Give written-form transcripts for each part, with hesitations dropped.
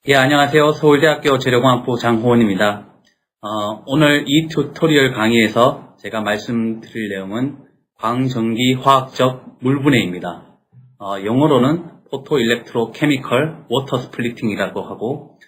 예, 안녕하세요. 서울대학교 재료공학부 장호원입니다. 오늘 이 튜토리얼 강의에서 제가 말씀드릴 내용은 광전기 화학적 물분해입니다. 영어로는 포토일렉트로케미컬 워터 스플리팅이라고 하고,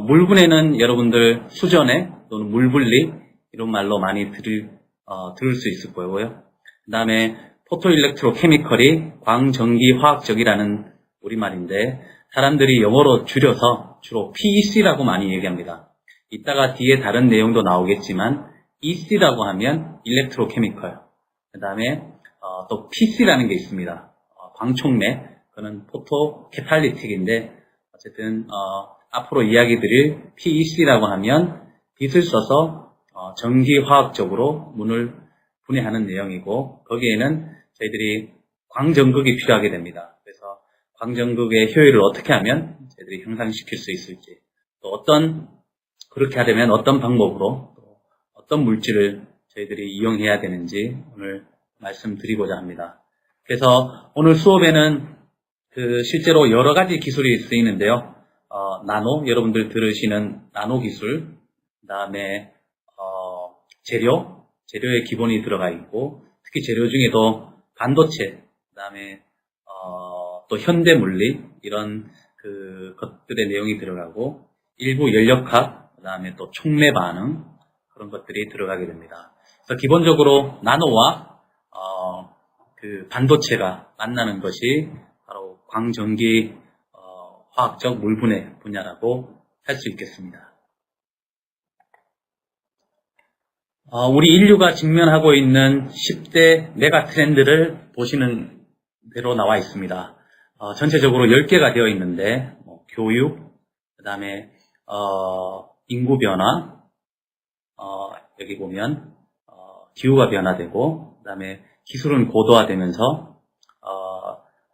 물분해는 여러분들 수전해 또는 물분리 이런 말로 많이 들을 수 있을 거고요. 그 다음에 포토일렉트로케미컬이 광전기 화학적이라는 우리말인데, 사람들이 영어로 줄여서 주로 PEC라고 많이 얘기합니다. 이따가 뒤에 다른 내용도 나오겠지만 EC라고 하면 일렉트로케미컬, 그 다음에 또 PC라는 게 있습니다. 광촉매, 그거는 포토캐탈리틱인데 어쨌든 앞으로 이야기 드릴 PEC라고 하면 빛을 써서 전기화학적으로 물을 분해하는 내용이고, 거기에는 저희들이 광전극이 필요하게 됩니다. 그래서 광전극의 효율을 어떻게 하면 저희들이 향상시킬 수 있을지, 또 그렇게 하려면 어떤 방법으로, 또 어떤 물질을 저희들이 이용해야 되는지 오늘 말씀드리고자 합니다. 그래서 오늘 수업에는 실제로 여러 가지 기술이 쓰이는데요. 나노, 여러분들 들으시는 나노 기술, 그 다음에 재료의 기본이 들어가 있고, 특히 재료 중에도 반도체, 그 다음에 또 현대 물리, 이런 것들의 내용이 들어가고, 일부 연력학, 그 다음에 또 촉매 반응, 그런 것들이 들어가게 됩니다. 그래서 기본적으로 나노와 반도체가 만나는 것이 바로 광전기 화학적 물분해 분야라고 할 수 있겠습니다. 우리 인류가 직면하고 있는 10대 메가 트렌드를 보시는 대로 나와 있습니다. 전체적으로 10개가 되어 있는데, 교육, 그 다음에 인구 변화, 여기 보면 기후가 변화되고, 그 다음에 기술은 고도화되면서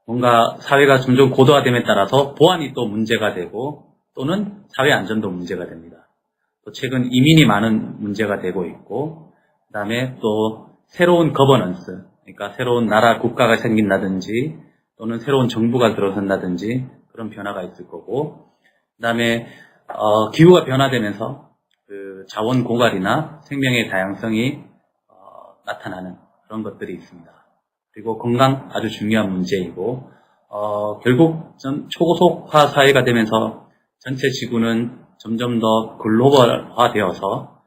뭔가 사회가 점점 고도화됨에 따라서 보안이 또 문제가 되고, 또는 사회 안전도 문제가 됩니다. 또 최근 이민이 많은 문제가 되고 있고, 그 다음에 또 새로운 거버넌스, 그러니까 새로운 나라 국가가 생긴다든지 또는 새로운 정부가 들어선다든지 그런 변화가 있을 거고, 그 다음에 기후가 변화되면서 자원 고갈이나 생명의 다양성이 나타나는 그런 것들이 있습니다. 그리고 건강 아주 중요한 문제이고, 결국 초고속화 사회가 되면서 전체 지구는 점점 더 글로벌화되어서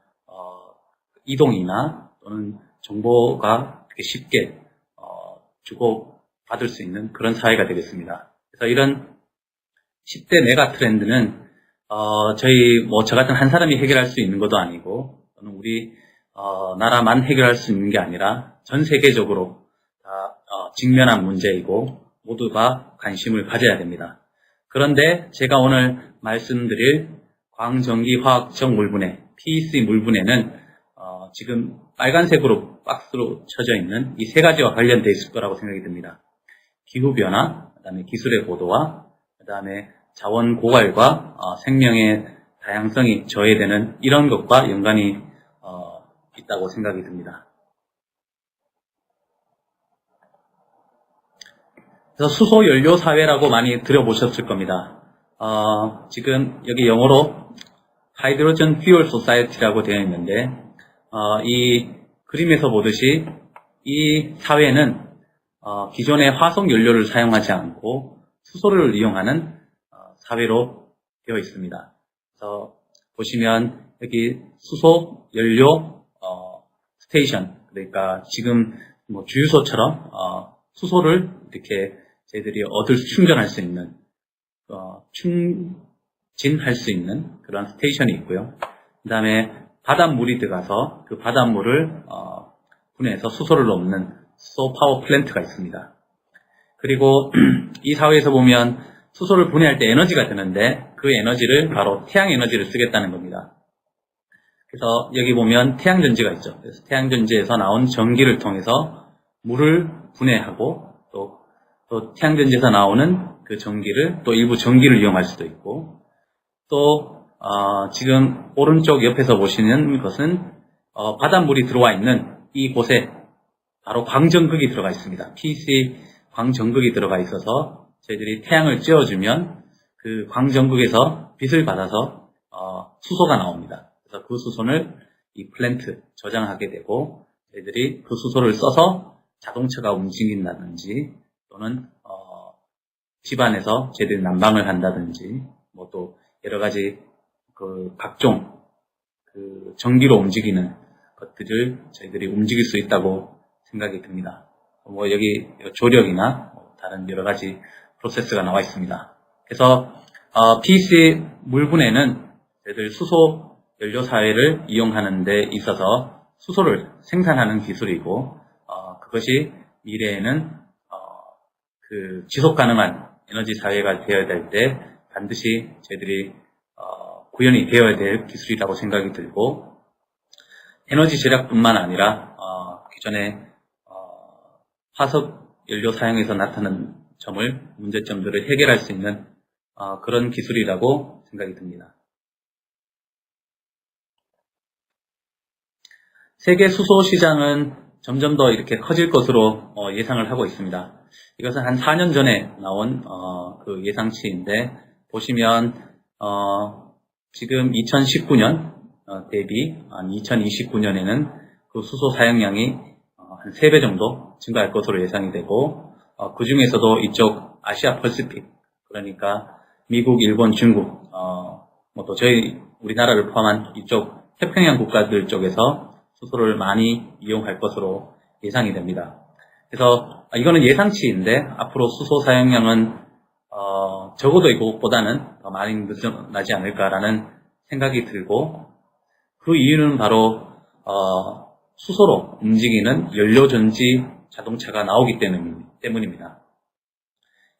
이동이나 또는 정보가 되게 쉽게 주고받을 수 있는 그런 사회가 되겠습니다. 그래서 이런 10대 메가 트렌드는 저 같은 한 사람이 해결할 수 있는 것도 아니고, 또는 우리 나라만 해결할 수 있는 게 아니라 전 세계적으로 다 직면한 문제이고 모두가 관심을 가져야 됩니다. 그런데 제가 오늘 말씀드릴 광전기 화학적 물분해, PEC 물분해는 지금 빨간색으로 박스로 쳐져 있는 이 세 가지와 관련되어 있을 거라고 생각이 듭니다. 기후변화, 그 다음에 기술의 고도화, 그 다음에 자원 고갈과 생명의 다양성이 저해되는 이런 것과 연관이 있다고 생각이 듭니다. 그래서 수소 연료 사회라고 많이 들어보셨을 겁니다. 지금 여기 영어로 하이드로전 퓨얼 소사이어티라고 되어 있는데, 이 그림에서 보듯이 이 사회는 기존의 화석 연료를 사용하지 않고 수소를 이용하는 사회로 되어 있습니다. 그래서 보시면 여기 수소 연료 스테이션, 그러니까 지금 주유소처럼 수소를 이렇게 저희들이 충전할 수 있는, 충진할 수 있는 그런 스테이션이 있고요. 그 다음에 바닷물이 들어가서 그 바닷물을 분해해서 수소를 넣는 수소 파워 플랜트가 있습니다. 그리고 이 사회에서 보면 수소를 분해할 때 에너지가 드는데, 그 에너지를 바로 태양 에너지를 쓰겠다는 겁니다. 그래서 여기 보면 태양전지가 있죠. 그래서 태양전지에서 나온 전기를 통해서 물을 분해하고, 또 태양전지에서 나오는 그 전기를 또 일부 전기를 이용할 수도 있고, 또 지금 오른쪽 옆에서 보시는 것은 바닷물이 들어와 있는 이곳에 바로 광전극이 들어가 있습니다. PEC 광전극이 들어가 있어서 저희들이 태양을 쬐어주면 그 광전국에서 빚을 받아서 수소가 나옵니다. 그래서 그 수소를 이 플랜트 저장하게 되고 저희들이 그 수소를 써서 자동차가 움직인다든지 또는 집안에서 저희들이 난방을 한다든지 뭐 또 여러 가지 그 각종 그 전기로 움직이는 것들을 저희들이 움직일 수 있다고 생각이 듭니다. 뭐 여기 조력이나 다른 여러 가지 프로세스가 나와 있습니다. 그래서 PEC 물분해는 저희들 수소 연료 사회를 이용하는 데 있어서 수소를 생산하는 기술이고 그것이 미래에는 그 지속 가능한 에너지 사회가 되어야 될 때 반드시 저희들이 구현이 되어야 될 기술이라고 생각이 들고 에너지 절약뿐만 아니라 기존의 화석 연료 사용에서 나타나는 문제점들을 해결할 수 있는 그런 기술이라고 생각이 듭니다. 세계 수소 시장은 점점 더 이렇게 커질 것으로 예상을 하고 있습니다. 이것은 한 4년 전에 나온 그 예상치인데 보시면 지금 2019년 대비 2029년에는 그 수소 사용량이 한 3배 정도 증가할 것으로 예상이 되고 그 중에서도 이쪽 아시아 퍼시픽 그러니까 미국, 일본, 중국 뭐 또 저희 우리나라를 포함한 이쪽 태평양 국가들 쪽에서 수소를 많이 이용할 것으로 예상이 됩니다. 그래서 이거는 예상치인데 앞으로 수소 사용량은 적어도 이것보다는 더 많이 늘어나지 않을까라는 생각이 들고 그 이유는 바로 수소로 움직이는 연료전지 자동차가 나오기 때문입니다.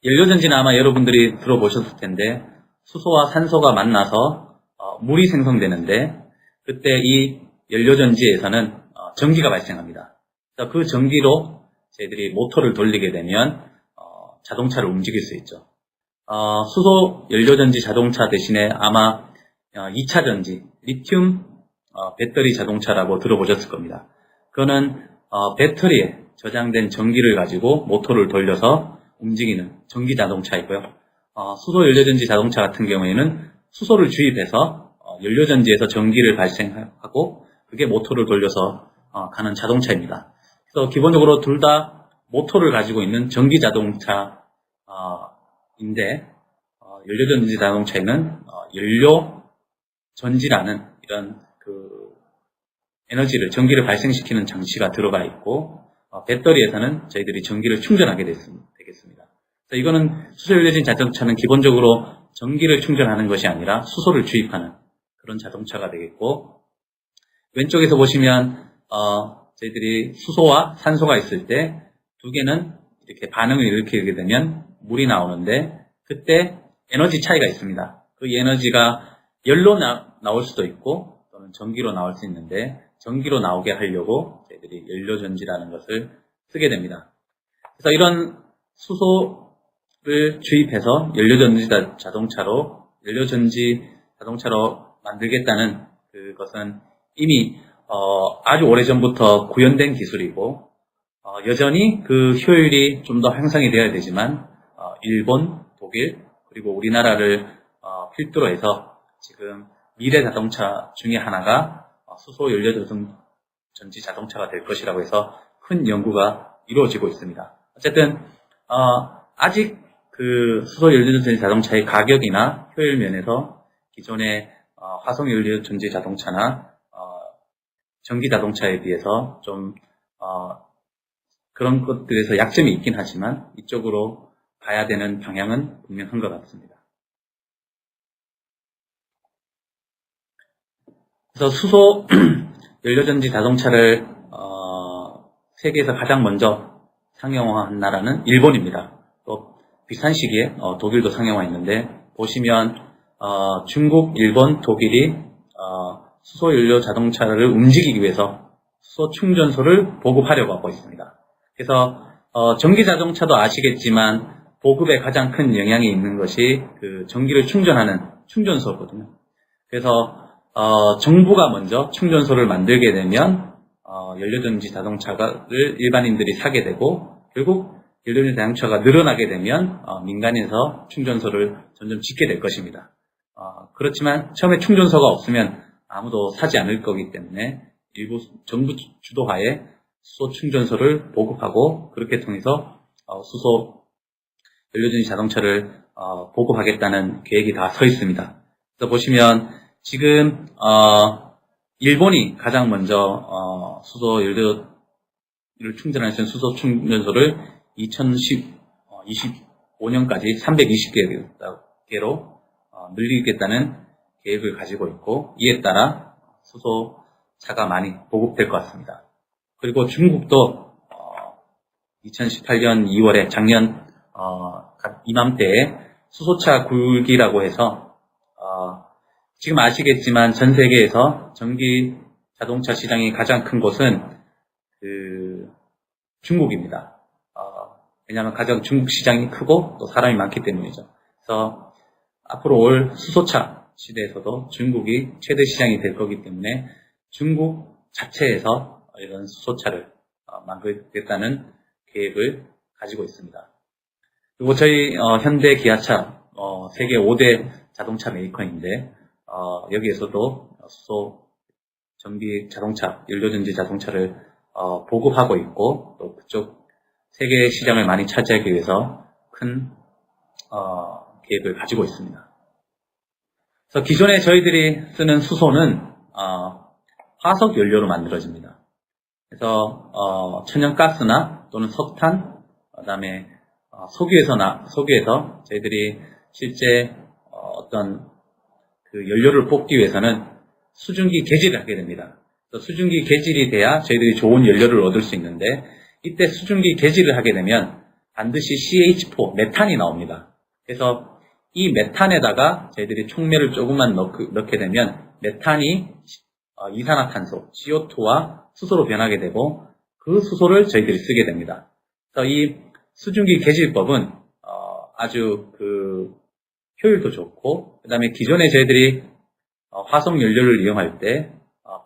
연료전지는 아마 여러분들이 들어보셨을 텐데 수소와 산소가 만나서 물이 생성되는데 그때 이 연료전지에서는 전기가 발생합니다. 그래서 그 전기로 저희들이 모터를 돌리게 되면 자동차를 움직일 수 있죠. 수소 연료전지 자동차 대신에 아마 2차 전지, 리튬 배터리 자동차라고 들어보셨을 겁니다. 그거는 배터리에 저장된 전기를 가지고 모터를 돌려서 움직이는 전기 자동차이고요. 수소 연료전지 자동차 같은 경우에는 수소를 주입해서 연료전지에서 전기를 발생하고 그게 모터를 돌려서 가는 자동차입니다. 그래서 기본적으로 둘 다 모터를 가지고 있는 전기 자동차인데 연료전지 자동차에는 연료전지라는 이런 그 에너지를 전기를 발생시키는 장치가 들어가 있고 배터리에서는 저희들이 전기를 충전하게 되겠습니다. 그래서 이거는 수소 연료전지 자동차는 기본적으로 전기를 충전하는 것이 아니라 수소를 주입하는 그런 자동차가 되겠고 왼쪽에서 보시면 저희들이 수소와 산소가 있을 때 두 개는 이렇게 반응을 일으키게 되면 물이 나오는데 그때 에너지 차이가 있습니다. 그 에너지가 열로 나올 수도 있고 또는 전기로 나올 수 있는데 전기로 나오게 하려고 저희들이 연료전지라는 것을 쓰게 됩니다. 그래서 이런 수소를 주입해서 연료전지 자동차로 만들겠다는 그것은 이미 아주 오래전부터 구현된 기술이고 여전히 그 효율이 좀 더 향상이 되어야 되지만 일본, 독일 그리고 우리나라를 필두로 해서 지금 미래 자동차 중에 하나가 수소 연료전지 자동차가 될 것이라고 해서 큰 연구가 이루어지고 있습니다. 어쨌든 아직 그 수소 연료전지 자동차의 가격이나 효율 면에서 기존의 화석 연료전지 자동차나 전기 자동차에 비해서 좀 그런 것들에서 약점이 있긴 하지만 이쪽으로 가야 되는 방향은 분명한 것 같습니다. 그래서 수소 연료전지 자동차를 세계에서 가장 먼저 상용화한 나라는 일본입니다. 또 비슷한 시기에 독일도 상용화했는데 보시면 중국, 일본, 독일이 수소 연료 자동차를 움직이기 위해서 수소 충전소를 보급하려고 하고 있습니다. 그래서 전기 자동차도 아시겠지만 보급에 가장 큰 영향이 있는 것이 그 전기를 충전하는 충전소거든요. 그래서 정부가 먼저 충전소를 만들게 되면 연료전지 자동차를 일반인들이 사게 되고 결국 연료전지 자동차가 늘어나게 되면 민간에서 충전소를 점점 짓게 될 것입니다. 그렇지만 처음에 충전소가 없으면 아무도 사지 않을 거기 때문에 일부 정부 주도하에 수소 충전소를 보급하고 그렇게 통해서 수소 연료전지 자동차를 보급하겠다는 계획이 다 서 있습니다. 그래서 보시면 지금 일본이 가장 먼저 수소 연료를 충전할 수 있는 수소 충전소를 2025년까지 320개로 늘리겠다는 계획을 가지고 있고 이에 따라 수소차가 많이 보급될 것 같습니다. 그리고 중국도 2018년 2월에 작년 이맘때에 수소차 굴기라고 해서 지금 아시겠지만 전 세계에서 전기 자동차 시장이 가장 큰 곳은 중국입니다. 왜냐하면 가장 중국 시장이 크고 또 사람이 많기 때문이죠. 그래서 앞으로 올 수소차 시대에서도 중국이 최대 시장이 될 거기 때문에 중국 자체에서 이런 수소차를 만들겠다는 계획을 가지고 있습니다. 그리고 저희 현대 기아차 세계 5대 자동차 메이커인데 여기에서도 수소 전기 자동차, 연료전지 자동차를 보급하고 있고 또 그쪽 세계 시장을 많이 차지하기 위해서 큰 계획을 가지고 있습니다. 그래서 기존에 저희들이 쓰는 수소는 화석 연료로 만들어집니다. 그래서 천연가스나 또는 석탄, 그다음에 석유에서 저희들이 실제 어떤 그 연료를 뽑기 위해서는 수증기 개질을 하게 됩니다. 그래서 수증기 개질이 돼야 저희들이 좋은 연료를 얻을 수 있는데 이때 수증기 개질을 하게 되면 반드시 CH4, 메탄이 나옵니다. 그래서 이 메탄에다가 저희들이 촉매를 조금만 넣게 되면 메탄이 이산화탄소, CO2와 수소로 변하게 되고 그 수소를 저희들이 쓰게 됩니다. 그래서 이 수증기 개질법은 아주 효율도 좋고 그 다음에 기존에 저희들이 화석 연료를 이용할 때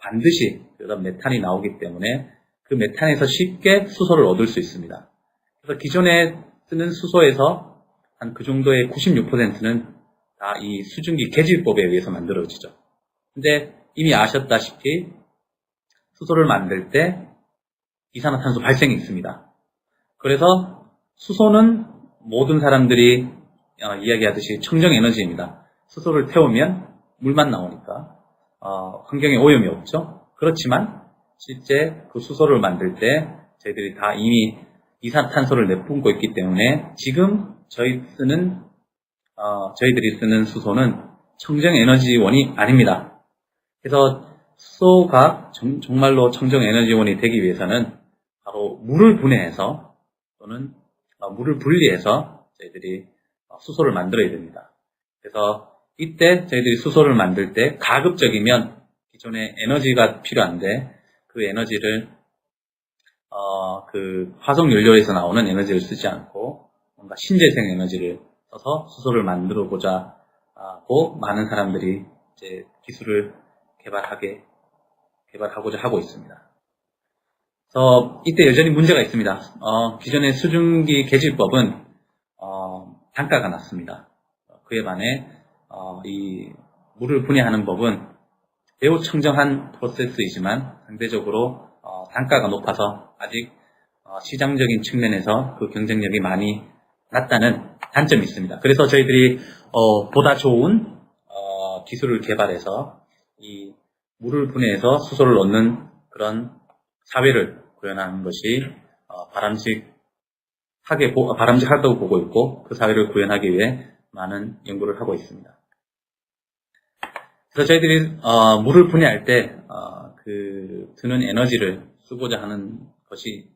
반드시 그런 메탄이 나오기 때문에 그 메탄에서 쉽게 수소를 얻을 수 있습니다. 그래서 기존에 쓰는 수소에서 한 그 정도의 96%는 다 이 수증기 개질법에 의해서 만들어지죠. 근데 이미 아셨다시피 수소를 만들 때 이산화탄소 발생이 있습니다. 그래서 수소는 모든 사람들이 이야기하듯이 청정에너지입니다. 수소를 태우면 물만 나오니까 환경에 오염이 없죠. 그렇지만 실제 그 수소를 만들 때 저희들이 다 이미 이산탄소를 내뿜고 있기 때문에 지금 저희들이 쓰는 수소는 청정에너지원이 아닙니다. 그래서 수소가 정말로 청정에너지원이 되기 위해서는 바로 물을 분해해서 또는 물을 분리해서 저희들이 수소를 만들어야 됩니다. 그래서 이때 저희들이 수소를 만들 때 가급적이면 기존에 에너지가 필요한데 그 에너지를 그 화석 연료에서 나오는 에너지를 쓰지 않고 뭔가 신재생 에너지를 써서 수소를 만들어 보자 하고 많은 사람들이 이제 기술을 개발하고자 하고 있습니다. 그래서 이때 여전히 문제가 있습니다. 기존의 수증기 개질법은 단가가 낮습니다. 그에 반해 이 물을 분해하는 법은 매우 청정한 프로세스이지만 상대적으로 단가가 높아서 아직 시장적인 측면에서 그 경쟁력이 많이 낮다는 단점이 있습니다. 그래서 저희들이 보다 좋은 기술을 개발해서 이 물을 분해해서 수소를 얻는 그런 사회를 구현하는 것이 바람직하다고 보고 있고 그 사회를 구현하기 위해 많은 연구를 하고 있습니다. 그래서 저희들이 물을 분해할 때 드는 에너지를 쓰고자 하는 것이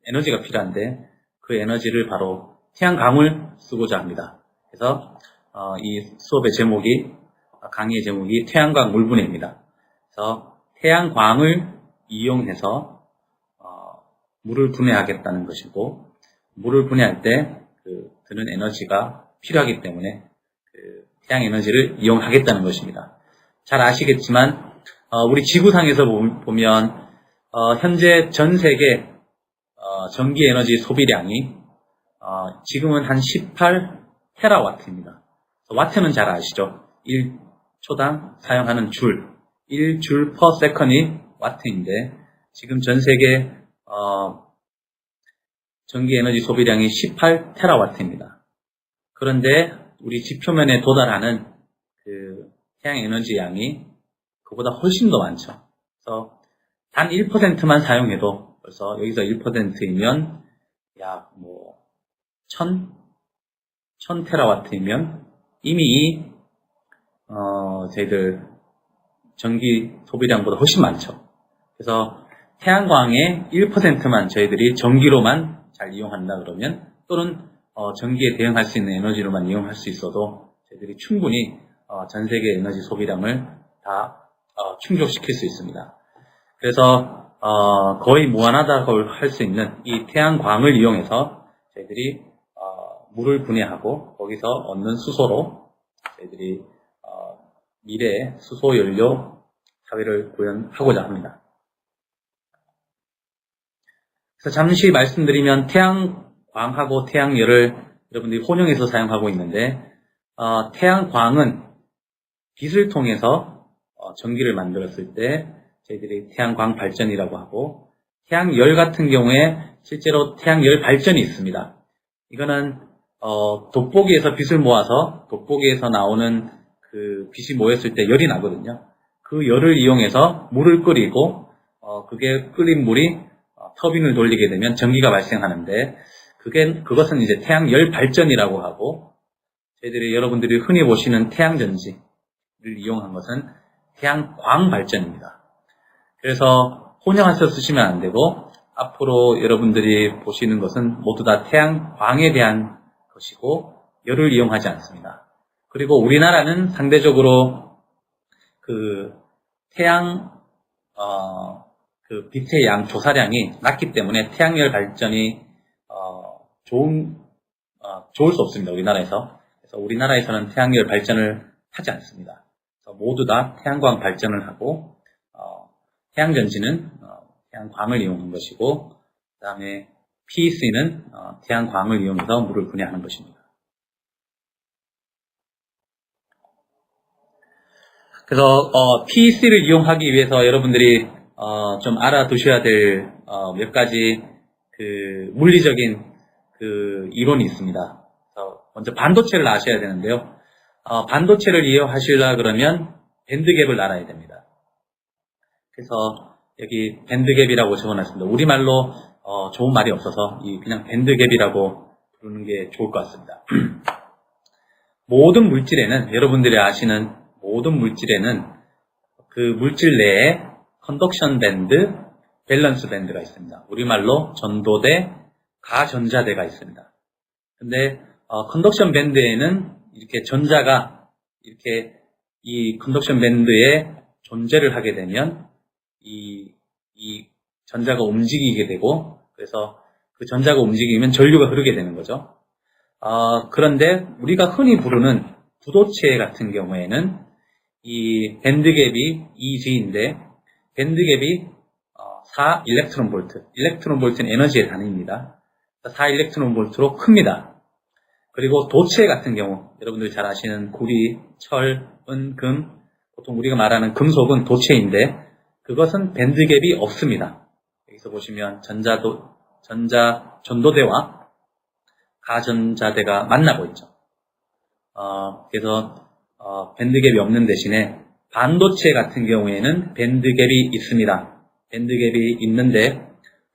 에너지가 필요한데 그 에너지를 바로 태양광을 쓰고자 합니다. 그래서 이 수업의 강의의 제목이 태양광 물분해입니다. 그래서 태양광을 이용해서 물을 분해하겠다는 것이고 물을 분해할 때 드는 에너지가 필요하기 때문에 태양 에너지를 이용하겠다는 것입니다. 잘 아시겠지만 우리 지구상에서 보면 현재 전 세계 전기 에너지 소비량이 지금은 한 18테라와트입니다. 와트는 잘 아시죠? 1초당 사용하는 줄, 1줄 per second이 와트인데 지금 전 세계 전기 에너지 소비량이 18테라와트입니다. 그런데 우리 지표면에 도달하는 그 태양 에너지 양이 그보다 훨씬 더 많죠. 그래서 단 1%만 사용해도 벌써 여기서 1%이면 약 1000테라와트이면 이미 저희들 전기 소비량보다 훨씬 많죠. 그래서 태양광의 1%만 저희들이 전기로만 잘 이용한다 그러면 또는 전기에 대응할 수 있는 에너지로만 이용할 수 있어도 저희들이 충분히 전 세계 에너지 소비량을 다 충족시킬 수 있습니다. 그래서 거의 무한하다고 할 수 있는 이 태양광을 이용해서 저희들이 물을 분해하고 거기서 얻는 수소로 저희들이 미래의 수소 연료 사회를 구현하고자 합니다. 그래서 잠시 말씀드리면 태양광하고 태양열을 여러분들이 혼용해서 사용하고 있는데 태양광은 빛을 통해서 전기를 만들었을 때 저희들이 태양광 발전이라고 하고 태양열 같은 경우에 실제로 태양열 발전이 있습니다. 이거는 돋보기에서 빛을 모아서 돋보기에서 나오는 그 빛이 모였을 때 열이 나거든요. 그 열을 이용해서 물을 끓이고 그게 끓인 물이 터빈을 돌리게 되면 전기가 발생하는데 그것은 이제 태양열 발전이라고 하고 저희들이 여러분들이 흔히 보시는 태양전지를 이용한 것은 태양광 발전입니다. 그래서 혼용해서 쓰시면 안 되고 앞으로 여러분들이 보시는 것은 모두 다 태양광에 대한 것이고 열을 이용하지 않습니다. 그리고 우리나라는 상대적으로 그 그 빛의 양 조사량이 낮기 때문에 태양열 발전이 좋을 수 없습니다. 우리나라에서. 그래서 우리나라에서는 태양열 발전을 하지 않습니다. 그래서 모두 다 태양광 발전을 하고 태양전지는 태양광을 이용한 것이고 그 다음에 PEC는 태양광을 이용해서 물을 분해하는 것입니다. 그래서 PEC를 이용하기 위해서 여러분들이 좀 알아두셔야 될 몇 가지 그 물리적인 그 이론이 있습니다. 먼저 반도체를 아셔야 되는데요. 반도체를 이용하시려 그러면 밴드갭을 알아야 됩니다. 그래서 여기 밴드갭이라고 적어놨습니다. 우리말로 좋은 말이 없어서 그냥 밴드갭이라고 부르는 게 좋을 것 같습니다. 모든 물질에는 여러분들이 아시는 모든 물질에는 그 물질 내에 컨덕션 밴드, 밸런스 밴드가 있습니다. 우리말로 전도대, 가전자대가 있습니다. 근데 컨덕션 밴드에는 이렇게 전자가 이렇게 이 컨덕션 밴드에 존재를 하게 되면 이 전자가 움직이게 되고 그래서 그 전자가 움직이면 전류가 흐르게 되는 거죠. 그런데 우리가 흔히 부르는 부도체 같은 경우에는 이 밴드갭이 EG인데 밴드갭이 4 일렉트론 볼트. 일렉트론 볼트는 에너지의 단위입니다. 4 일렉트론 볼트로 큽니다. 그리고 도체 같은 경우 여러분들이 잘 아시는 구리, 철, 은, 금 보통 우리가 말하는 금속은 도체인데 그것은 밴드갭이 없습니다. 여기서 보시면 전도대와 가전자대가 만나고 있죠. 그래서 밴드갭이 없는 대신에 반도체 같은 경우에는 밴드갭이 있습니다. 밴드갭이 있는데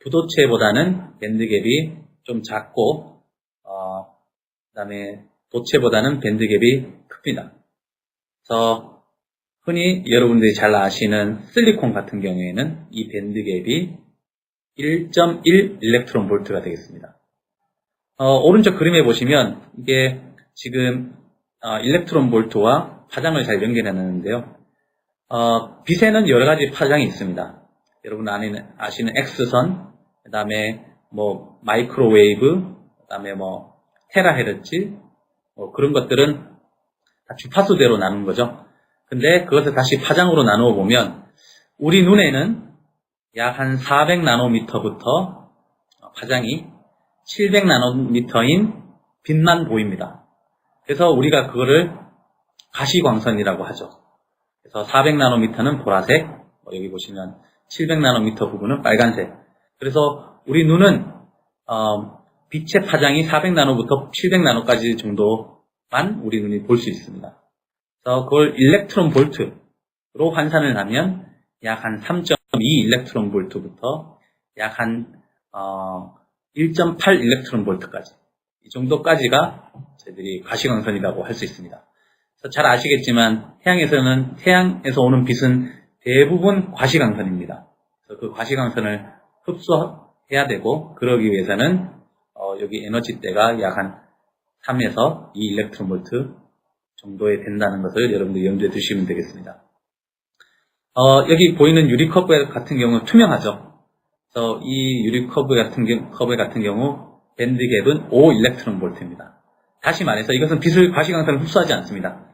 부도체보다는 밴드갭이 좀 작고 그 다음에 도체보다는 밴드갭이 큽니다. 그래서 흔히 여러분들이 잘 아시는 실리콘 같은 경우에는 이 밴드갭이 1.1 일렉트론 볼트가 되겠습니다. 오른쪽 그림에 보시면 이게 지금 일렉트론 볼트와 파장을 잘 연결해놨는데요. 빛에는 여러 가지 파장이 있습니다. 여러분 아시는 X선, 그 다음에 마이크로웨이브, 그 다음에 테라헤르츠, 그런 것들은 다 주파수대로 나눈 거죠. 근데 그것을 다시 파장으로 나누어 보면 우리 눈에는 약 한 400나노미터부터 파장이 700나노미터인 빛만 보입니다. 그래서 우리가 그거를 가시광선이라고 하죠. 그래서 400나노미터는 보라색, 여기 보시면 700나노미터 부분은 빨간색. 그래서 우리 눈은 빛의 파장이 400나노부터 700나노까지 정도만 우리 눈이 볼 수 있습니다. 그래서 그걸 일렉트론 볼트로 환산을 하면 약 한 3.2 일렉트론 볼트부터 약 한 1.8 일렉트론 볼트까지, 이 정도까지가 저희들이 가시광선이라고 할 수 있습니다. 그래서 잘 아시겠지만 태양에서 오는 빛은 대부분 과시광선입니다. 그래서 그 과시광선을 흡수해야 되고, 그러기 위해서는 여기 에너지대가 약 한 3에서 2 일렉트론 볼트 정도에 된다는 것을 여러분들 염두에 두시면 되겠습니다. 여기 보이는 유리컵 같은 경우는 투명하죠. 그래서 이 유리컵 같은 경우 밴드갭은 5 일렉트론 볼트입니다. 다시 말해서 이것은 과시광선을 흡수하지 않습니다.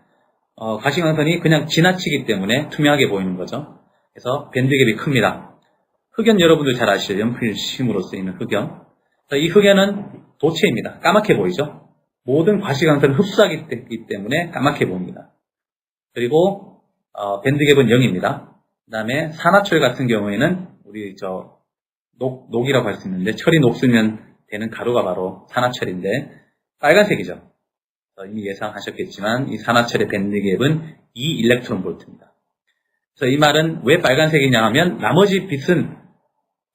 과시광선이 그냥 지나치기 때문에 투명하게 보이는 거죠. 그래서 밴드갭이 큽니다. 흑연 여러분들 잘 아시죠? 연필심으로 쓰이는 흑연. 이 흑연은 도체입니다. 까맣게 보이죠? 모든 과시광선을 흡수하기 때문에 까맣게 보입니다. 그리고 밴드갭은 0입니다. 그 다음에 산화철 같은 경우에는 우리 녹이라고 할 수 있는데, 철이 녹슬면 되는 가루가 바로 산화철인데 빨간색이죠. 이미 예상하셨겠지만 이 산화철의 밴드갭은 2 일렉트론 볼트입니다. 그래서 이 말은 왜 빨간색이냐 하면 나머지 빛은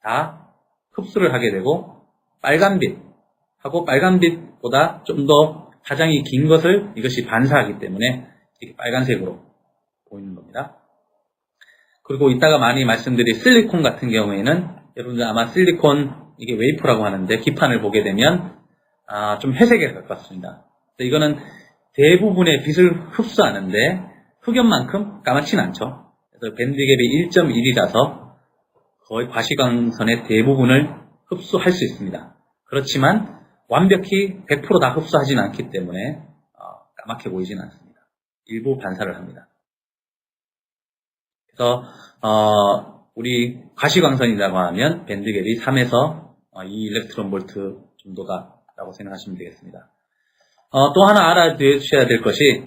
다 흡수를 하게 되고, 빨간빛하고 빨간빛보다 좀 더 파장이 긴 것을 이것이 반사하기 때문에 이렇게 빨간색으로 보이는 겁니다. 그리고 이따가 많이 말씀드릴 실리콘 같은 경우에는 여러분들 아마 실리콘, 이게 웨이퍼라고 하는데 기판을 보게 되면 좀 회색에 가깝습니다. 이거는 대부분의 빛을 흡수하는데 흑연만큼 까맣진 않죠. 그래서 밴드갭이 1.1이라서 거의 과시광선의 대부분을 흡수할 수 있습니다. 그렇지만 완벽히 100% 다 흡수하지는 않기 때문에 까맣게 보이지는 않습니다. 일부 반사를 합니다. 그래서 우리 가시광선이라고 하면 밴드갭이 3에서 2 일렉트론 볼트 정도다라고 생각하시면 되겠습니다. 또 하나 알아두셔야 될 것이,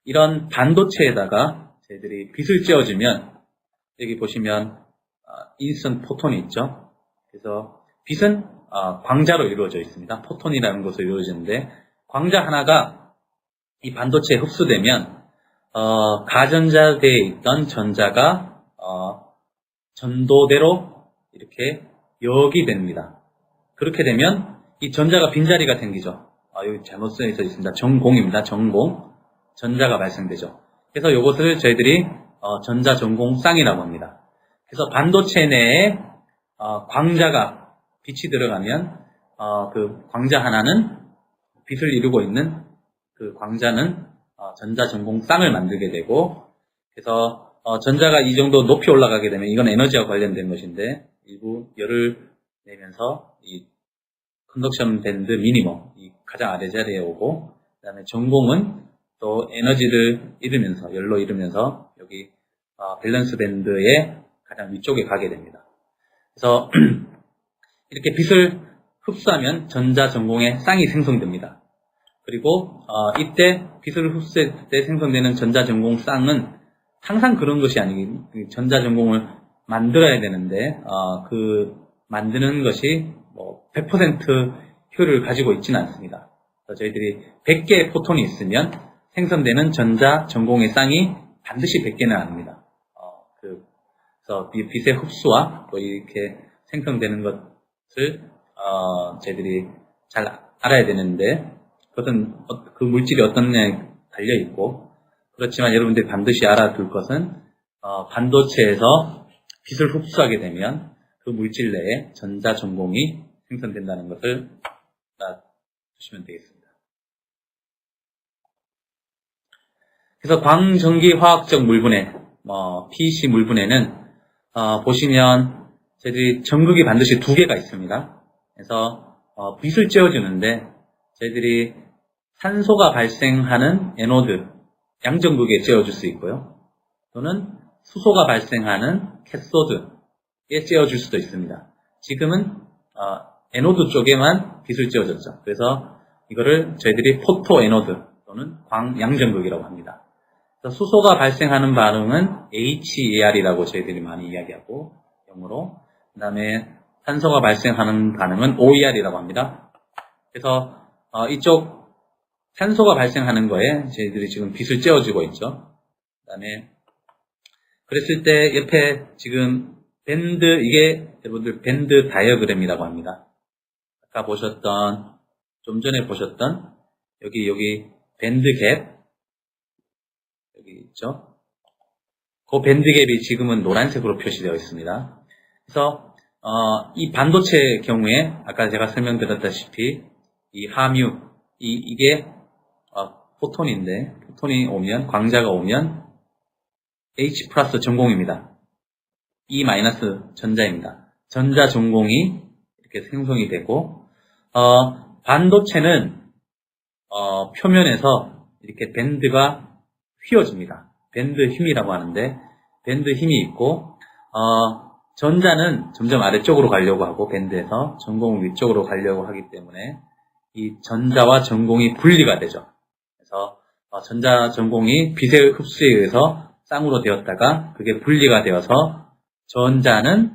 이런 반도체에다가 저희들이 빛을 쬐어주면 여기 보시면 인스턴트 포톤이 있죠. 그래서 빛은 광자로 이루어져 있습니다. 포톤이라는 것으로 이루어지는데, 광자 하나가 이 반도체에 흡수되면 가전자대에 있던 전자가 전도대로 이렇게 역이 됩니다. 그렇게 되면 이 전자가 빈자리가 생기죠. 여기 잘못 써 있습니다. 전공입니다. 전공. 전자가 발생되죠. 그래서 이것을 저희들이 전자전공쌍이라고 합니다. 그래서 반도체 내에 광자가 빛이 들어가면 그 광자 하나는 빛을 이루고 있는 그 광자는 전자전공쌍을 만들게 되고, 그래서 전자가 이 정도 높이 올라가게 되면 이건 에너지와 관련된 것인데 일부 열을 내면서 이 컨덕션 밴드 미니멈, 이 가장 아래 자리에 오고, 그 다음에 전공은 또 에너지를 잃으면서, 열로 잃으면서 여기 밸런스 밴드의 가장 위쪽에 가게 됩니다. 그래서 이렇게 빛을 흡수하면 전자전공의 쌍이 생성됩니다. 그리고 이때 빛을 흡수할 때 생성되는 전자전공 쌍은 항상 그런 것이 아니고, 전자전공을 만들어야 되는데 그 만드는 것이 100% 효율을 가지고 있지는 않습니다. 저희들이 100개의 포톤이 있으면 생성되는 전자전공의 쌍이 반드시 100개는 아닙니다. 그래서 빛의 흡수와 또 이렇게 생성되는 것을 저희들이 잘 알아야 되는데, 그것은 그 물질이 어떤 냐에 달려 있고, 그렇지만 여러분들이 반드시 알아둘 것은 반도체에서 빛을 흡수하게 되면 그 물질 내에 전자전공이 생성된다는 것을 알아두시면 되겠습니다. 그래서 광전기 화학적 물분해, PEC 물분해는 보시면 저희들이 전극이 반드시 2개가 있습니다. 그래서 빛을 쬐어주는데 저희들이 산소가 발생하는 에노드, 양전극에 쬐어줄 수 있고요. 또는 수소가 발생하는 캐소드에 쬐어줄 수도 있습니다. 지금은 에노드 쪽에만 빛을 쬐어줬죠. 그래서 이거를 저희들이 포토 에노드 또는 광양전극이라고 합니다. 그래서 수소가 발생하는 반응은 HAR이라고 저희들이 많이 이야기하고 영어로, 그 다음에 산소가 발생하는 반응은 OER이라고 합니다. 그래서 이쪽 산소가 발생하는 거에 저희들이 지금 빛을 쬐어주고 있죠. 그 다음에 그랬을 때 옆에 지금 밴드, 이게 여러분들 밴드 다이어그램이라고 합니다. 아까 보셨던, 좀 전에 보셨던 여기 밴드 갭 여기 있죠. 그 밴드 갭이 지금은 노란색으로 표시되어 있습니다. 그래서 이 반도체의 경우에 아까 제가 설명드렸다시피 이 함유, 이게 포톤인데, 포톤이 오면, 광자가 오면 H 플러스 전공입니다. E 마이너스 전자입니다. 전자 전공이 이렇게 생성이 되고, 반도체는 표면에서 이렇게 밴드가 휘어집니다. 밴드 힘이라고 하는데, 밴드 힘이 있고, 전자는 점점 아래쪽으로 가려고 하고, 밴드에서 전공을 위쪽으로 가려고 하기 때문에 이 전자와 전공이 분리가 되죠. 그래서 전자 전공이 빛의 흡수에 의해서 쌍으로 되었다가 그게 분리가 되어서 전자는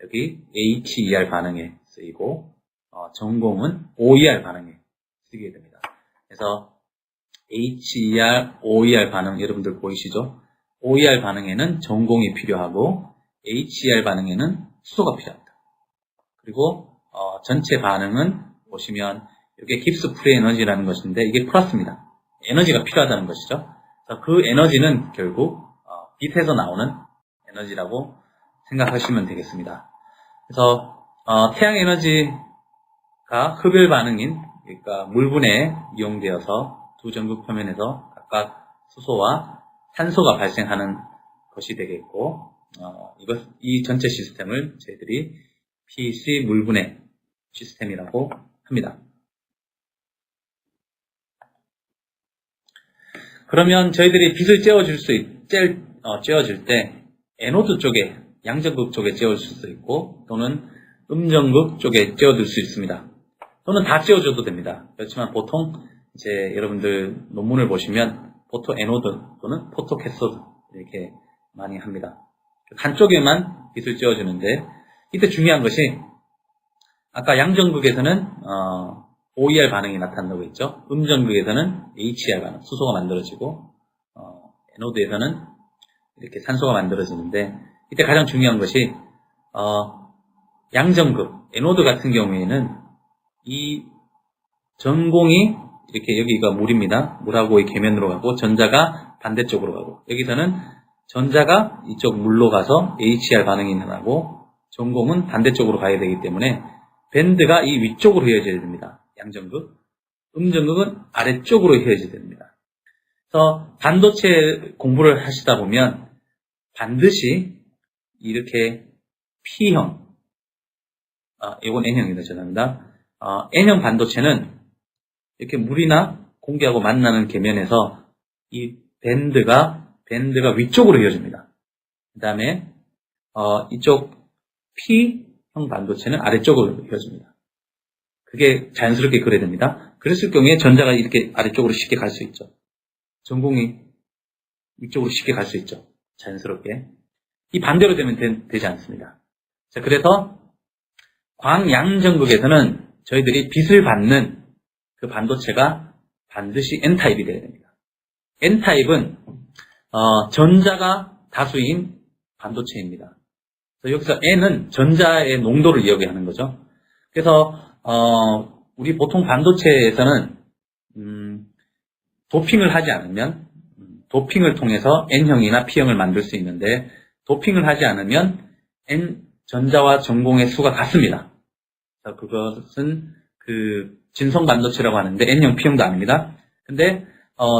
여기 HER 반응에 쓰이고 전공은 OER 반응에 쓰게 됩니다. 그래서 HER, OER 반응 여러분들 보이시죠? OER 반응에는 전공이 필요하고 HER 반응에는 수소가 필요합니다. 그리고 전체 반응은 보시면 이게 깁스 프리 에너지라는 것인데 이게 플러스입니다. 에너지가 필요하다는 것이죠. 그 에너지는 결국 빛에서 나오는 에너지라고 생각하시면 되겠습니다. 그래서 태양 에너지가 흡열 반응인, 그러니까 물분해에 이용되어서 두 전극 표면에서 각각 수소와 산소가 발생하는 것이 되겠고, 이 전체 시스템을 저희들이 PC 물분해 시스템이라고 합니다. 그러면 저희들이 빛을 쬐어줄 때 에노드 쪽에, 양전극 쪽에 쬐어줄 수 있고 또는 음전극 쪽에 쬐어줄 수 있습니다. 또는 다 쬐어줘도 됩니다. 그렇지만 보통 이제 여러분들 논문을 보시면 포토 에노드 또는 포토 캐소드 이렇게 많이 합니다. 한쪽에만 빛을 쬐어주는데 이때 중요한 것이 아까 양전극에서는 OER 반응이 나타난다고 했죠. 음전극에서는 HER 반응, 수소가 만들어지고 에노드에서는 이렇게 산소가 만들어지는데 이때 가장 중요한 것이 양전극, 에노드 같은 경우에는 이 전공이 이렇게 여기가 물입니다. 물하고 이 계면으로 가고 전자가 반대쪽으로 가고 여기서는 전자가 이쪽 물로 가서 HER 반응이 일어나고 전공은 반대쪽으로 가야 되기 때문에 밴드가 이 위쪽으로 휘어져야 됩니다. 양전극. 음전극은 아래쪽으로 휘어져야 됩니다. 그래서 반도체 공부를 하시다 보면 반드시 이렇게 P형, 이건 N형이다, 죄송합니다. N형 반도체는 이렇게 물이나 공기하고 만나는 계면에서 이 밴드가 위쪽으로 휘어집니다. 그 다음에 이쪽 P형 반도체는 아래쪽으로 휘어집니다. 그게 자연스럽게 그래야 됩니다. 그랬을 경우에 전자가 이렇게 아래쪽으로 쉽게 갈 수 있죠. 전공이 위쪽으로 쉽게 갈 수 있죠. 자연스럽게. 이 반대로 되면 되지 않습니다. 자, 그래서 광양전극에서는 저희들이 빛을 받는 그 반도체가 반드시 N타입이 되어야 됩니다. N타입은 전자가 다수인 반도체입니다. 그래서 여기서 N은 전자의 농도를 이야기하는 거죠. 그래서 우리 보통 반도체에서는 도핑을 하지 않으면 도핑을 통해서 N형이나 P형을 만들 수 있는데 도핑을 하지 않으면 N 전자와 전공의 수가 같습니다. 그것은 그 진성 반도체라고 하는데 N형, P형도 아닙니다. 근데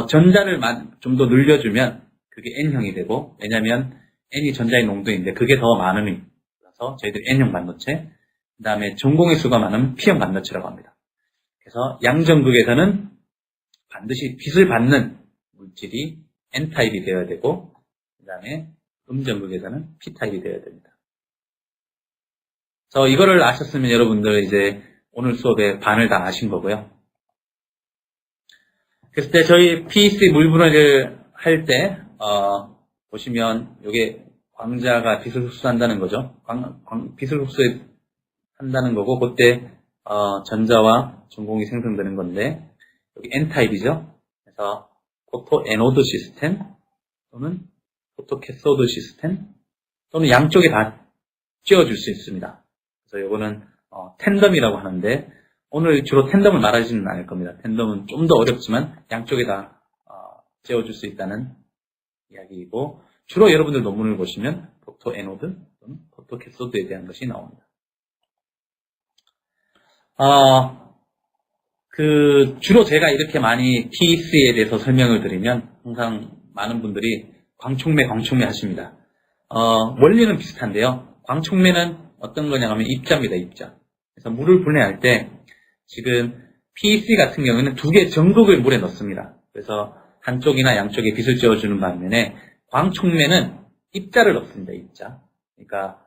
전자를 좀 더 늘려주면 그게 N형이 되고, 왜냐하면 N이 전자의 농도인데 그게 더 많으면서 저희들이 N형 반도체, 그 다음에 전공의 수가 많은 P형 반도체라고 합니다. 그래서 양전극에서는 반드시 빛을 받는 물질이 N타입이 되어야 되고, 그 다음에 음전극에서는 P타입이 되어야 됩니다. 그래서 이거를 아셨으면 여러분들 이제 오늘 수업의 반을 다 아신 거고요. 그랬을 때 저희 PEC 물분해를 할 때 보시면 이게 광자가 빛을 흡수한다는 거죠. 빛을 흡수한다는 거고 그때 전자와 전공이 생성되는 건데 여기 N타입이죠. 그래서 포토 에노드 시스템 또는 포토 캐소드 시스템 또는 양쪽에 다 찌워줄 수 있습니다. 그래서 이거는 텐덤이라고 하는데 오늘 주로 텐덤을 말하지는 않을 겁니다. 텐덤은 좀 더 어렵지만 양쪽에 다 찌워줄 수 있다는 이야기이고 주로 여러분들 논문을 보시면 포토 에노드 또는 포토 캐소드에 대한 것이 나옵니다. 주로 제가 이렇게 많이 PEC에 대해서 설명을 드리면 항상 많은 분들이 광촉매 하십니다. 원리는 비슷한데요. 광촉매는 어떤 거냐 하면 입자입니다, 입자. 그래서 물을 분해할 때 지금 PEC 같은 경우에는 두 개의 전극을 물에 넣습니다. 그래서 한쪽이나 양쪽에 빛을 쬐어주는 반면에 광촉매는 입자를 넣습니다, 입자. 그러니까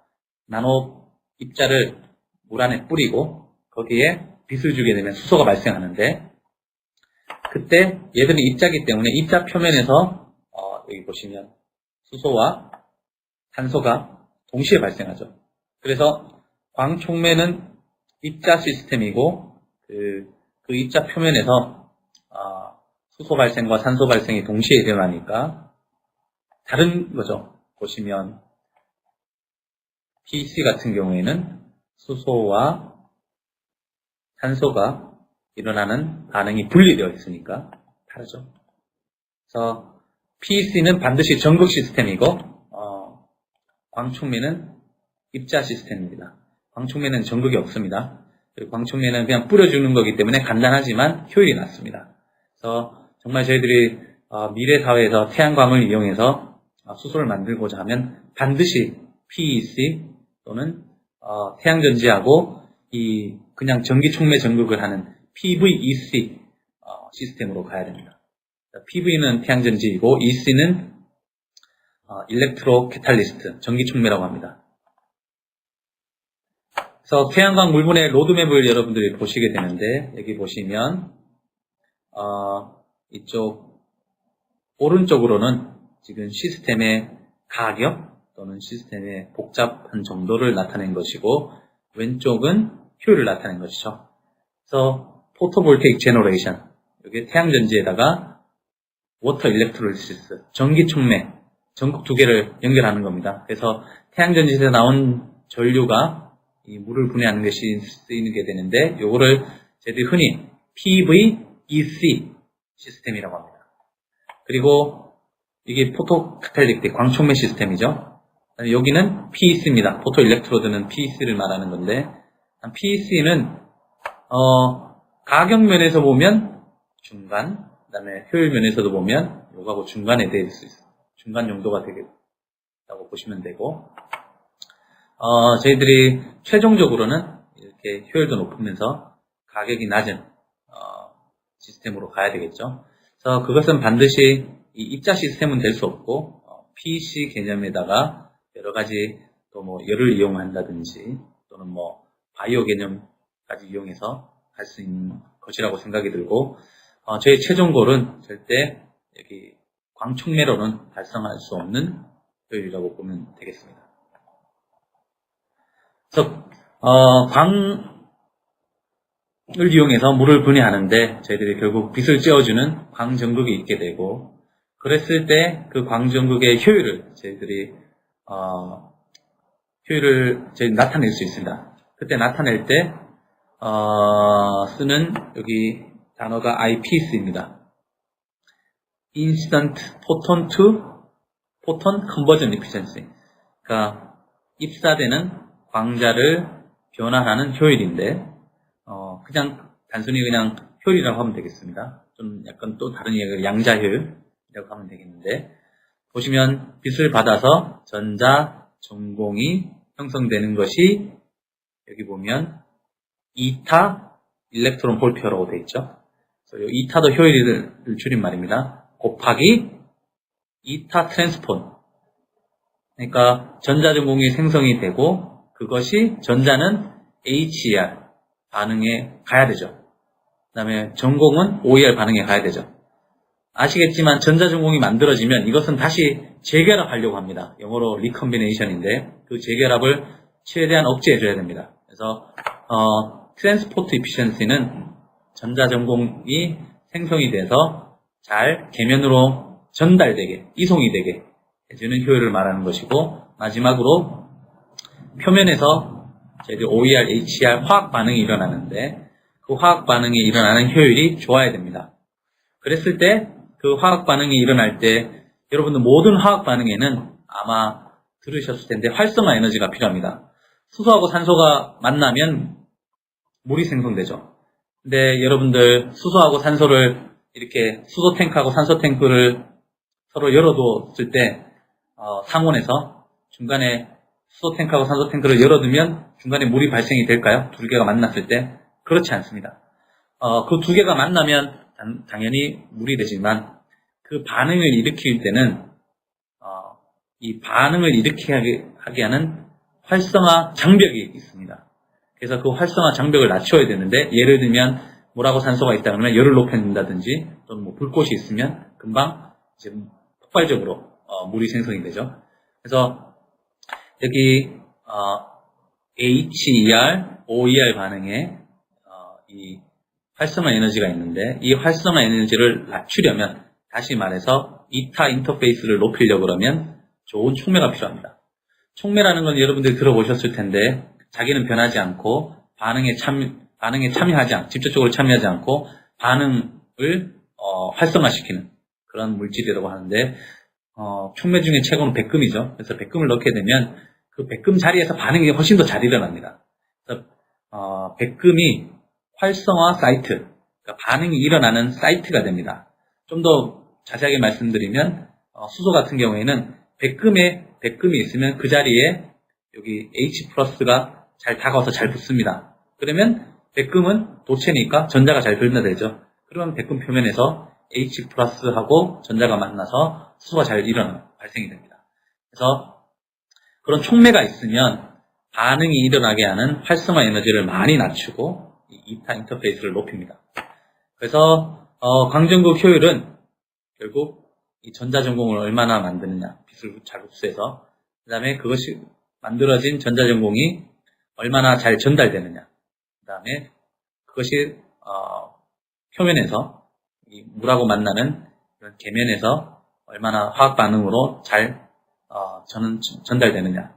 나노 입자를 물 안에 뿌리고 거기에 빛을 주게 되면 수소가 발생하는데 그때 얘들은 입자이기 때문에 입자 표면에서 여기 보시면 수소와 탄소가 동시에 발생하죠. 그래서 광촉매는 입자 시스템이고 그 입자 표면에서 수소 발생과 산소 발생이 동시에 일어나니까 다른 거죠. 보시면 PEC 같은 경우에는 수소와 산소가 일어나는 반응이 분리되어 있으니까 다르죠. 그래서 PEC는 반드시 전극 시스템이고 광촉매는 입자 시스템입니다. 광촉매는 전극이 없습니다. 광촉매는 그냥 뿌려주는 거기 때문에 간단하지만 효율이 낮습니다. 그래서 정말 저희들이 미래 사회에서 태양광을 이용해서 수소를 만들고자 하면 반드시 PEC 또는 태양전지하고 이 그냥 전기촉매 전극을 하는 PVEC 시스템으로 가야 됩니다. PV는 태양전지이고 EC는 일렉트로 캐탈리스트, 전기촉매라고 합니다. 그래서 태양광 물분해 로드맵을 여러분들이 보시게 되는데 여기 보시면 이쪽 오른쪽으로는 지금 시스템의 가격 또는 시스템의 복잡한 정도를 나타낸 것이고 왼쪽은 효율을 나타낸 것이죠. 그래서 포토볼테이크 제너레이션 여기 태양전지에다가 워터 일렉트롤리시스 전기촉매 전극 두 개를 연결하는 겁니다. 그래서 태양전지에서 나온 전류가 이 물을 분해하는 것이 쓰이게 되는데 요거를 저희들이 흔히 PVEC 시스템이라고 합니다. 그리고 이게 포토카탈릭틱 광촉매 시스템이죠. 여기는 PEC입니다. 포토 일렉트로드는 PEC를 말하는 건데 PEC는 가격 면에서 보면 중간, 그다음에 효율 면에서도 보면 요거하고 중간에 대해 수 있어요. 중간 용도가 되겠다고 보시면 되고 저희들이 최종적으로는 이렇게 효율도 높으면서 가격이 낮은 시스템으로 가야 되겠죠. 그래서 그것은 반드시 이 입자 시스템은 될 수 없고 PEC 개념에다가 여러 가지 또 뭐 열을 이용한다든지 또는 뭐 바이오 개념까지 이용해서 할 수 있는 것이라고 생각이 들고 저희 최종 골은 절대 여기 광촉매로는 달성할 수 없는 효율이라고 보면 되겠습니다. 그래서 광을 이용해서 물을 분해하는데 저희들이 결국 빛을 쬐어주는 광전극이 있게 되고 그랬을 때 그 광전극의 효율을 저희들이 나타낼 수 있습니다. 그때 나타낼 때 쓰는 여기 단어가 IPS입니다. Instant Photon to Photon Conversion Efficiency. 그러니까 입사되는 광자를 변화하는 효율인데 그냥 단순히 그냥 효율이라고 하면 되겠습니다. 좀 약간 또 다른 이야기가 양자효율이라고 하면 되겠는데 보시면 빛을 받아서 전자, 전공이 형성되는 것이 여기 보면 이타 일렉트론 홀페어라고 되어 있죠. 그래서 이 이타도 효율을 줄인 말입니다. 곱하기 이타 트랜스폰. 그러니까 전자 전공이 생성이 되고 그것이 전자는 HER 반응에 가야 되죠. 그 다음에 전공은 OER 반응에 가야 되죠. 아시겠지만 전자전공이 만들어지면 이것은 다시 재결합하려고 합니다. 영어로 리컨비네이션인데 그 재결합을 최대한 억제해줘야 됩니다. 그래서 트랜스포트 이피션시는 전자전공이 생성이 돼서 잘 계면으로 전달되게, 이송이 되게 해주는 효율을 말하는 것이고, 마지막으로 표면에서 저희들 OER, HER 화학 반응이 일어나는데 그 화학 반응이 일어나는 효율이 좋아야 됩니다. 그랬을 때 그 화학 반응이 일어날 때 여러분들 모든 화학 반응에는 아마 들으셨을 텐데 활성화 에너지가 필요합니다. 수소하고 산소가 만나면 물이 생성되죠. 근데 여러분들 수소하고 산소를 이렇게 수소 탱크하고 산소 탱크를 서로 열어뒀을 때 상온에서 중간에 수소 탱크하고 산소 탱크를 열어두면 중간에 물이 발생이 될까요? 두 개가 만났을 때? 그렇지 않습니다. 그 두 개가 만나면 당연히 물이 되지만 그 반응을 일으킬 때는 이 반응을 일으키게 하게 하는 활성화 장벽이 있습니다. 그래서 그 활성화 장벽을 낮춰야 되는데 예를 들면 물하고 산소가 있다 그러면 열을 높여준다든지 또는 뭐 불꽃이 있으면 금방 이제 폭발적으로 물이 생성이 되죠. 그래서 여기 HER, OER 반응에 이 활성화 에너지가 있는데 이 활성화 에너지를 낮추려면 다시 말해서 이타 인터페이스를 높이려고 그러면 좋은 촉매가 필요합니다. 촉매라는 건 여러분들이 들어보셨을 텐데 자기는 변하지 않고 반응에 참여하지 않고 직접적으로 참여하지 않고 반응을 활성화시키는 그런 물질이라고 하는데 촉매 중에 최고는 백금이죠. 그래서 백금을 넣게 되면 그 백금 자리에서 반응이 훨씬 더 잘 일어납니다. 그래서 백금이 활성화 사이트, 그러니까 반응이 일어나는 사이트가 됩니다. 좀 더 자세하게 말씀드리면 수소 같은 경우에는 백금이 있으면 그 자리에 여기 H 플러스가 잘 다가와서 잘 붙습니다. 그러면 백금은 도체니까 전자가 잘 변화되죠. 그러면 백금 표면에서 H 플러스하고 전자가 만나서 수소가 잘 발생이 됩니다. 그래서 그런 촉매가 있으면 반응이 일어나게 하는 활성화 에너지를 많이 낮추고 이타 인터페이스를 높입니다. 그래서 광전국 효율은 결국 이 전자전공을 얼마나 만드느냐, 빛을 잘 흡수해서 그 다음에 그것이 만들어진 전자전공이 얼마나 잘 전달되느냐, 그 다음에 그것이 표면에서 이 물하고 만나는 이런 계면에서 얼마나 화학 반응으로 잘 전달되느냐,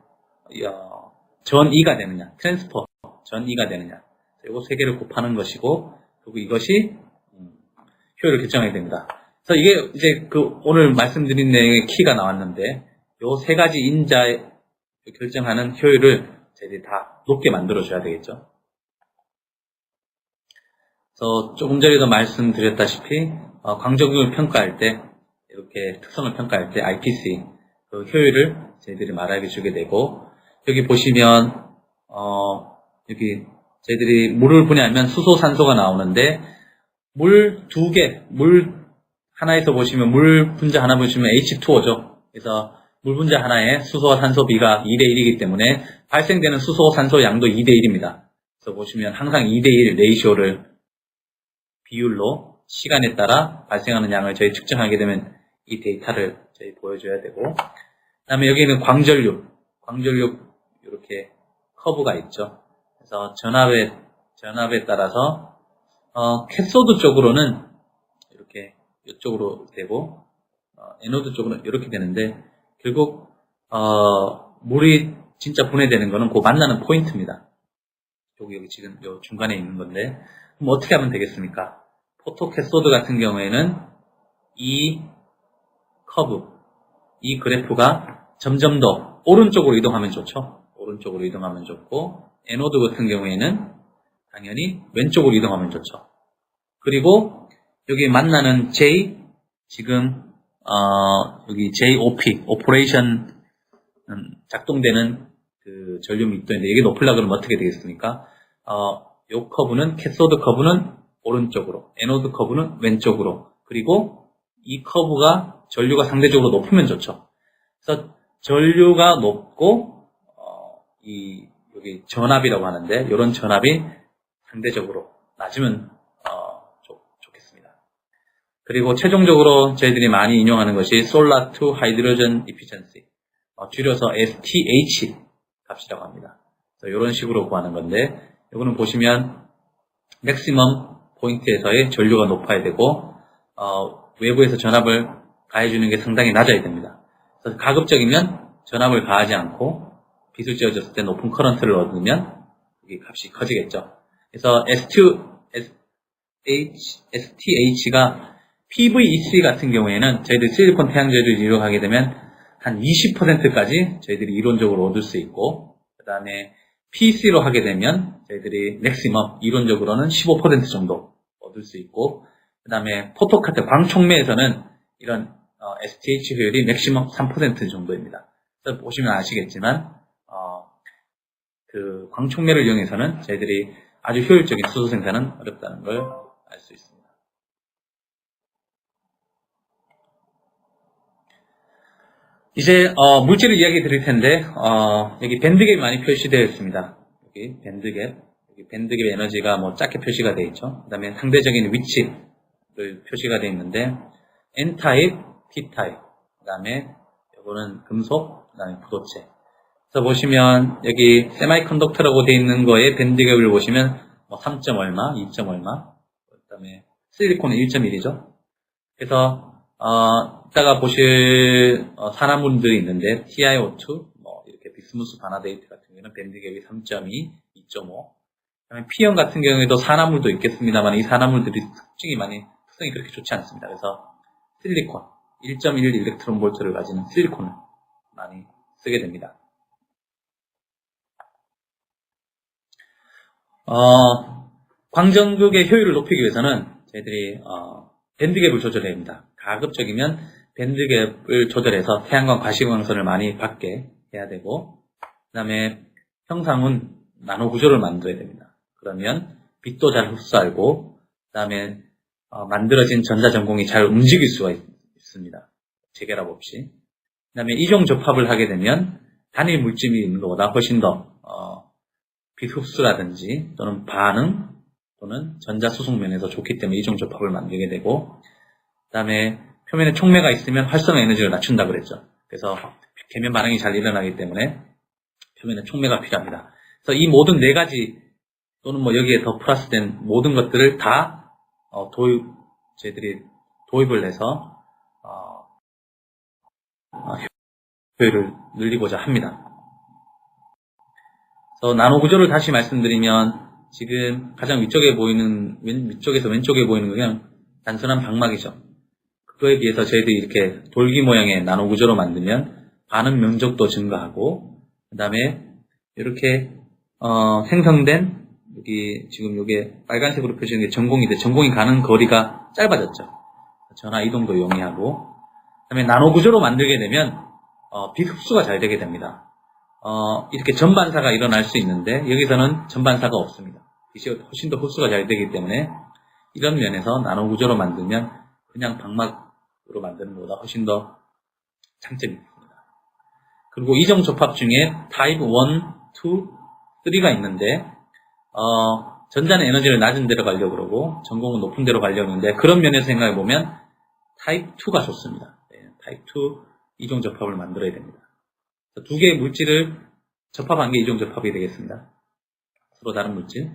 전이가 되느냐, 트랜스퍼 전이가 되느냐, 이거 세 개를 곱하는 것이고, 그리고 이것이 효율을 결정하게 됩니다. 그래서 이게 이제 오늘 말씀드린 내용의 키가 나왔는데, 요 세 가지 인자에 결정하는 효율을 저희들이 다 높게 만들어줘야 되겠죠. 그래서 조금 전에도 말씀드렸다시피, 광적용을 평가할 때, 이렇게 특성을 평가할 때 IPC, 그 효율을 저희들이 말하게 주게 되고, 여기 보시면, 여기 저희들이 물을 분해하면 수소, 산소가 나오는데, 물 하나에서 보시면, 물 분자 하나 보시면 H2O죠. 그래서 물 분자 하나에 수소와 산소 비가 2대1이기 때문에 발생되는 수소, 산소 양도 2대1입니다. 그래서 보시면 항상 2대1 레이쇼를 비율로 시간에 따라 발생하는 양을 저희 측정하게 되면 이 데이터를 저희 보여줘야 되고, 그 다음에 여기는 광전류 이렇게 커브가 있죠. 그래서 전압에 따라서 캐소드 쪽으로는 이렇게 이쪽으로 되고 에노드 쪽으로는 이렇게 되는데 결국 물이 진짜 분해되는 거는 그 만나는 포인트입니다. 여기 지금 요 중간에 있는 건데 그럼 어떻게 하면 되겠습니까? 포토캐소드 같은 경우에는 이 그래프가 점점 더 오른쪽으로 이동하면 좋죠. 오른쪽으로 이동하면 좋고, 에노드 같은 경우에는 당연히 왼쪽으로 이동하면 좋죠. 그리고 여기 만나는 J, 지금 여기 JOP, 오퍼레이션 작동되는 그 전류密도인데 이게 높으려고 그러면 어떻게 되겠습니까? 요 커브는 캐소드 커브는 오른쪽으로, 에노드 커브는 왼쪽으로, 그리고 이 커브가 전류가 상대적으로 높으면 좋죠. 그래서 전류가 높고 여기 전압이라고 하는데 이런 전압이 상대적으로 낮으면 좋겠습니다. 그리고 최종적으로 저희들이 많이 인용하는 것이 Solar to Hydrogen Efficiency, 줄여서 STH 값이라고 합니다. 이런 식으로 구하는 건데, 이거는 보시면 맥시멈 포인트에서의 전류가 높아야 되고 외부에서 전압을 가해주는 게 상당히 낮아야 됩니다. 그래서 가급적이면 전압을 가하지 않고 빛을 쬐어졌을 때 높은 커런트를 얻으면 이 값이 커지겠죠. 그래서 STH가 PVEC 같은 경우에는 저희들 실리콘 태양제를 이용하게 되면 한 20%까지 저희들이 이론적으로 얻을 수 있고, 그 다음에 PEC로 하게 되면 저희들이 맥시멈 이론적으로는 15% 정도 얻을 수 있고, 그 다음에 포토카트 광촉매에서는 이런 STH 효율이 맥시멈 3% 정도입니다. 그래서 보시면 아시겠지만 그 광촉매를 이용해서는 저희들이 아주 효율적인 수소 생산은 어렵다는 걸 알 수 있습니다. 이제 물질을 이야기 드릴 텐데 여기 밴드갭이 많이 표시되어 있습니다. 여기 밴드갭 에너지가 뭐 작게 표시가 되어 있죠. 그 다음에 상대적인 위치를 표시가 되어 있는데 N타입, P타입, 그 다음에 이거는 금속, 그 다음에 부도체. 그래서 보시면 여기 세마이컨덕터라고 되어 있는 거에 밴드갭을 보시면 뭐 3. 얼마, 2. 얼마, 그 다음에 실리콘은 1.1이죠. 그래서 이따가 보실 산화물들이 있는데 TiO2, 뭐 이렇게 비스무스 바나데이트 같은 경우는 밴드갭이 3.2, 2.5. 그다음에 P형 같은 경우에도 산화물도 있겠습니다만 이 산화물들이 특성이 그렇게 좋지 않습니다. 그래서 실리콘 1.1 일렉트론 볼트를 가지는 실리콘을 많이 쓰게 됩니다. 광전극의 효율을 높이기 위해서는 저희들이 밴드갭을 조절해야 합니다. 가급적이면 밴드갭을 조절해서 태양광 과시광선을 많이 받게 해야 되고, 그 다음에 형상은 나노 구조를 만들어야 됩니다. 그러면 빛도 잘 흡수하고, 그 다음에 만들어진 전자전공이 잘 움직일 수가 있습니다. 재결합 없이. 그 다음에 이종 접합을 하게 되면 단일 물질이 있는 것보다 훨씬 더 빛 흡수라든지 또는 반응 또는 전자 수송 면에서 좋기 때문에 이종 접합을 만들게 되고, 그 다음에 표면에 촉매가 있으면 활성화 에너지를 낮춘다 그랬죠. 그래서 계면 반응이 잘 일어나기 때문에 표면에 촉매가 필요합니다. 그래서 이 모든 네 가지 또는 뭐 여기에 더 플러스된 모든 것들을 다 저희들이 도입을 해서 효율을 늘리고자 합니다. 그래서 나노 구조를 다시 말씀드리면 지금 가장 위쪽에 보이는 위쪽에서 왼쪽에 보이는 건 그냥 단순한 방막이죠. 그거에 비해서 저희들이 이렇게 돌기 모양의 나노 구조로 만들면 반응 면적도 증가하고, 그 다음에 이렇게 생성된 여기 지금 이게 빨간색으로 표시된 게 전공인데 전공이 가는 거리가 짧아졌죠. 전화 이동도 용이하고, 그 다음에 나노 구조로 만들게 되면 빛 흡수가 잘 되게 됩니다. 이렇게 전반사가 일어날 수 있는데 여기서는 전반사가 없습니다. 빛이 훨씬 더 흡수가 잘 되기 때문에 이런 면에서 나노 구조로 만들면 그냥 방막으로 만드는 것보다 훨씬 더 장점이 있습니다. 그리고 이종 접합 중에 타입 1, 2, 3가 있는데 전자는 에너지를 낮은 데로 가려고 그러고 전공은 높은 데로 가려고 하는데, 그런 면에서 생각해 보면 타입 2가 좋습니다. 타입 2 이종 접합을 만들어야 됩니다. 두 개의 물질을 접합한 게 이종 접합이 되겠습니다. 서로 다른 물질.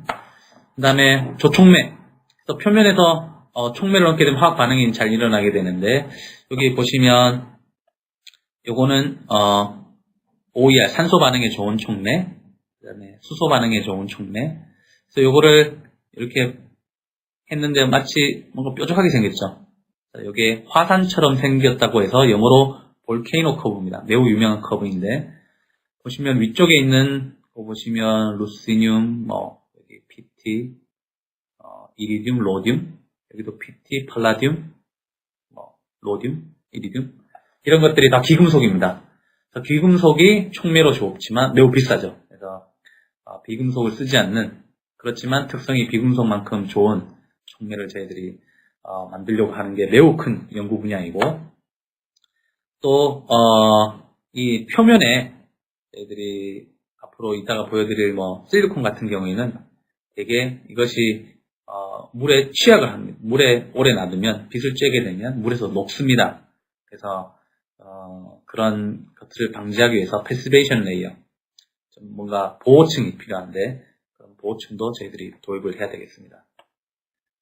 그 다음에 조촉매. 그래서 표면에서 촉매를 넣게 되면 화학 반응이 잘 일어나게 되는데, 여기 보시면 요거는 OER 산소 반응에 좋은 촉매, 그 다음에 수소 반응에 좋은 촉매. 그래서 요거를 이렇게 했는데 마치 뭔가 뾰족하게 생겼죠. 요게 화산처럼 생겼다고 해서 영어로 볼케이노 커브입니다. 매우 유명한 커브인데, 보시면 위쪽에 있는 거 보시면 루시늄, 뭐 여기 PT, 이리듐, 로듐, 여기도 PT, 팔라듐, 뭐 로듐, 이리듐, 이런 것들이 다 기금속입니다. 그래서 기금속이 촉매로 좋지만 매우 비싸죠. 그래서 비금속을 쓰지 않는, 그렇지만 특성이 비금속만큼 좋은 촉매를 저희들이 만들려고 하는 게 매우 큰 연구 분야이고, 또 이 표면에 저희들이 앞으로 이따가 보여드릴 실리콘 같은 경우에는 되게 이것이 물에 취약을 합니다. 물에 오래 놔두면 빛을 쬐게 되면 물에서 녹습니다. 그래서 그런 것들을 방지하기 위해서 패시베이션 레이어, 좀 뭔가 보호층이 필요한데 그런 보호층도 저희들이 도입을 해야 되겠습니다.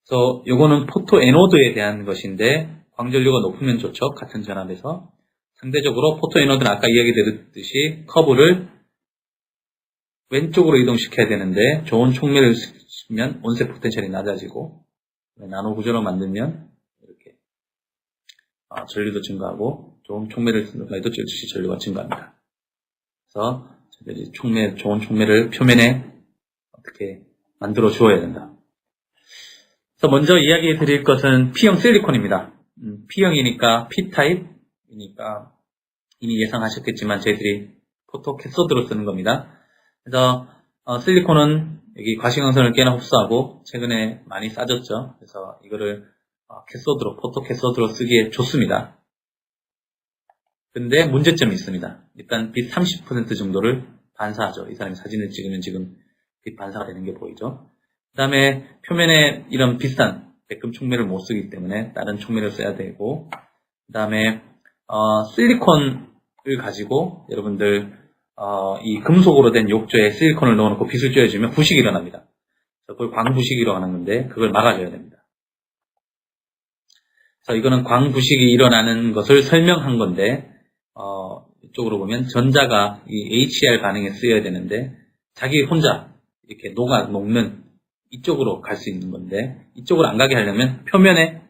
그래서 요거는 포토 에노드에 대한 것인데 광전류가 높으면 좋죠. 같은 전압에서. 상대적으로 포토 에노드는 아까 이야기 드렸듯이 커브를 왼쪽으로 이동시켜야 되는데 좋은 촉매를 쓰면 온셋 포텐셜이 낮아지고 나노 구조로 만들면 이렇게 전류도 증가하고 좋은 촉매를 쓰는 라이도 즉시 전류가 증가합니다. 그래서 좋은 촉매를 표면에 어떻게 만들어 주어야 된다. 그래서 먼저 이야기 드릴 것은 P형 실리콘입니다. P형이니까 P타입이니까 이미 예상하셨겠지만 저희들이 포토 캐소드로 쓰는 겁니다. 그래서 실리콘은 여기 과시광선을 꽤나 흡수하고 최근에 많이 싸졌죠. 그래서 이거를 캐소드로, 포토 캐소드로 쓰기에 좋습니다. 근데 문제점이 있습니다. 일단 빛 30% 정도를 반사하죠. 이 사람이 사진을 찍으면 지금 빛 반사가 되는 게 보이죠. 그 다음에 표면에 이런 비싼 백금 촉매를 못 쓰기 때문에 다른 촉매를 써야 되고, 그 다음에 실리콘을 가지고 여러분들 이 금속으로 된 욕조에 실리콘을 넣어놓고 빛을 쬐어주면 부식이 일어납니다. 그걸 광부식이라고 하는 건데 그걸 막아줘야 됩니다. 그래서 이거는 광부식이 일어나는 것을 설명한 건데 이쪽으로 보면 전자가 이 HER 반응에 쓰여야 되는데 자기 혼자 이렇게 녹는 이쪽으로 갈 수 있는 건데 이쪽으로 안 가게 하려면 표면에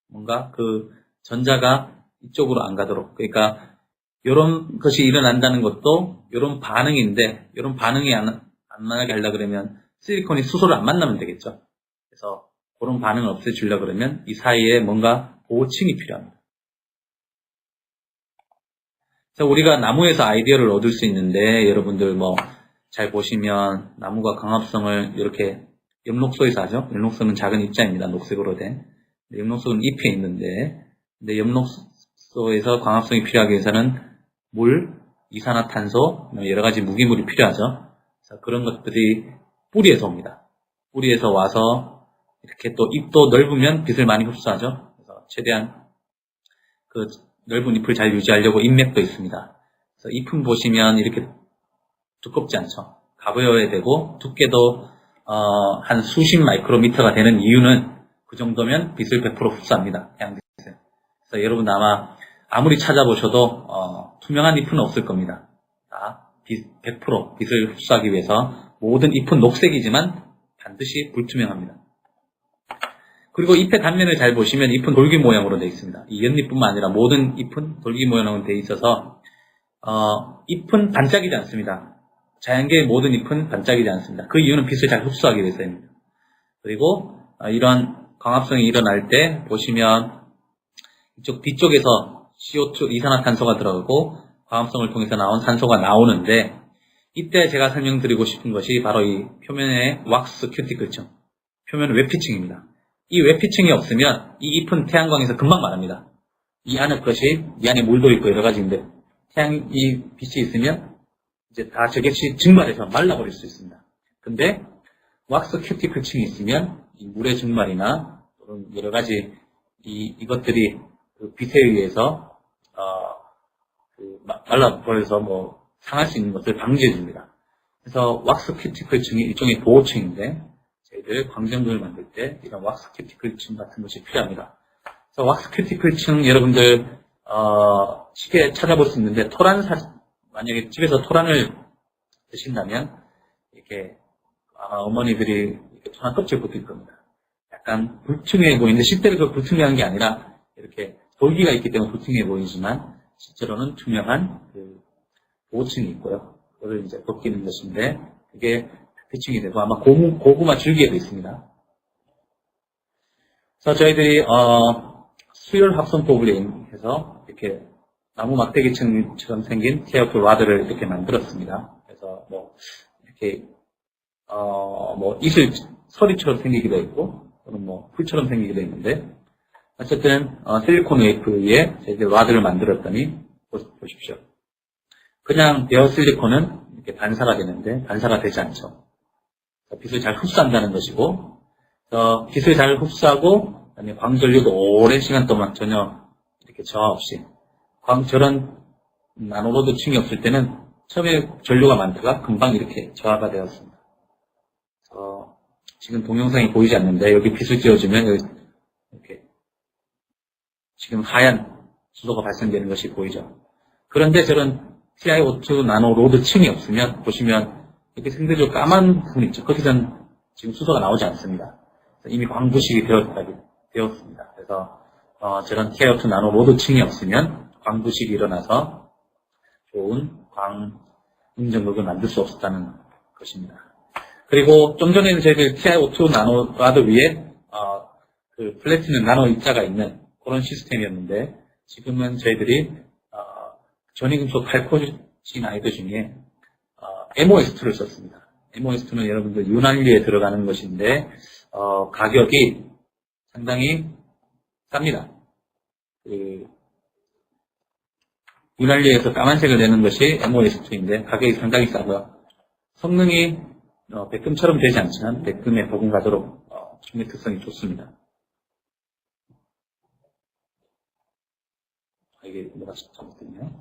뭔가 그 전자가 이쪽으로 안 가도록, 그러니까 이런 것이 일어난다는 것도 이런 반응인데 이런 반응이 안 나게 하려고 그러면 실리콘이 수소를 안 만나면 되겠죠. 그래서 그런 반응을 없애주려고 그러면 이 사이에 뭔가 보호층이 필요합니다. 그래서 우리가 나무에서 아이디어를 얻을 수 있는데 여러분들 잘 보시면 나무가 광합성을 이렇게 엽록소에서 하죠. 엽록소는 작은 입자입니다. 녹색으로 된. 엽록소는 잎에 있는데 근데 엽록소에서 광합성이 필요하기 위해서는 물, 이산화탄소, 여러 가지 무기물이 필요하죠. 그래서 그런 것들이 뿌리에서 옵니다. 뿌리에서 와서 이렇게 또 잎도 넓으면 빛을 많이 흡수하죠. 그래서 최대한 그 넓은 잎을 잘 유지하려고 잎맥도 있습니다. 그래서 잎은 보시면 이렇게 두껍지 않죠. 가벼워야 되고 두께도 한 수십 마이크로미터가 되는 이유는 그 정도면 빛을 100% 흡수합니다. 태양빛을. 그래서 여러분 아무리 찾아보셔도 투명한 잎은 없을 겁니다. 100% 빛을 흡수하기 위해서 모든 잎은 녹색이지만 반드시 불투명합니다. 그리고 잎의 단면을 잘 보시면 잎은 돌기 모양으로 되어 있습니다. 이 연잎뿐만 아니라 모든 잎은 돌기 모양으로 되어 있어서 잎은 반짝이지 않습니다. 자연계의 모든 잎은 반짝이지 않습니다. 그 이유는 빛을 잘 흡수하기 위해서입니다. 그리고 이런 광합성이 일어날 때 보시면 이쪽 뒤쪽에서 CO2, 이산화탄소가 들어가고 광합성을 통해서 나온 산소가 나오는데 이때 제가 설명드리고 싶은 것이 바로 이 표면의 왁스 큐티클층, 표면 외피층입니다. 이 외피층이 없으면 이 잎은 태양광에서 금방 마릅니다. 이 안에 물도 있고 여러 가지인데 이 빛이 있으면 이제 다 저것이 증발해서 말라버릴 수 있습니다. 근데 왁스 큐티클층이 있으면 이 물의 증발이나 여러 가지 이것들이 그 빛에 의해서 말라버려서 상할 수 있는 것을 방지해 줍니다. 그래서 왁스 큐티클층이 일종의 보호층인데 저희들 광전구를 만들 때 이런 왁스 큐티클층 같은 것이 필요합니다. 그래서 왁스 큐티클층 여러분들 쉽게 찾아볼 수 있는데 만약에 집에서 토란을 드신다면 이렇게 어머니들이 이렇게 토란 껍질 벗길 겁니다. 약간 불투명해 보이는데 실제로 그 불투명한 게 아니라 이렇게 돌기가 있기 때문에 불투명해 보이지만 실제로는 투명한 그 보호층이 있고요. 그걸 이제 벗기는 것인데 그게 피칭이 되고 아마 고구마 줄기에도 있습니다. 그래서 저희들이 수열 합성법을 해서 이렇게 나무 막대기층처럼 생긴 테어풀 와드를 이렇게 만들었습니다. 그래서 이렇게 이슬 서리처럼 생기기도 있고 또는 풀처럼 생기기도 있는데 어쨌든 실리콘 웨이프에 저희들 와드를 만들었더니 보십시오. 그냥 베어 실리콘은 이렇게 반사가 되는데 반사가 되지 않죠. 빛을 잘 흡수한다는 것이고, 빛을 잘 흡수하고, 그다음에 광전류도 오랜 시간 동안 전혀 이렇게 저하 없이, 저런 나노로드 층이 없을 때는 처음에 전류가 많다가 금방 이렇게 저하가 되었습니다. 지금 동영상이 보이지 않는데 여기 빛을 쬐어주면 이렇게 지금 하얀 수소가 발생되는 것이 보이죠. 그런데 저런 TiO2 나노로드 층이 없으면 보시면 이렇게 상대적으로 까만 부분 있죠. 거기서는 지금 수소가 나오지 않습니다. 이미 광부식이 되었습니다. 그래서 저런 TiO2 나노로드 층이 없으면 광부식이 일어나서 좋은 광음전극을 만들 수 없었다는 것입니다. 그리고 좀 전에는 저희들 TiO2 나노라드 위에 그 플래티넘 나노 입자가 있는 그런 시스템이었는데 지금은 저희들이 전위금속 칼코진아이드 중에 MOS2를 썼습니다. MOS2는 여러분들 윤활유에 들어가는 것인데 가격이 상당히 쌉니다. 윤활유에서 까만색을 내는 것이 MOS2인데 가격이 상당히 싸고요. 성능이 백금처럼 되지 않지만 백금에 버금가도록 충분히 특성이 좋습니다. 이게 뭐가 잘못됐네요.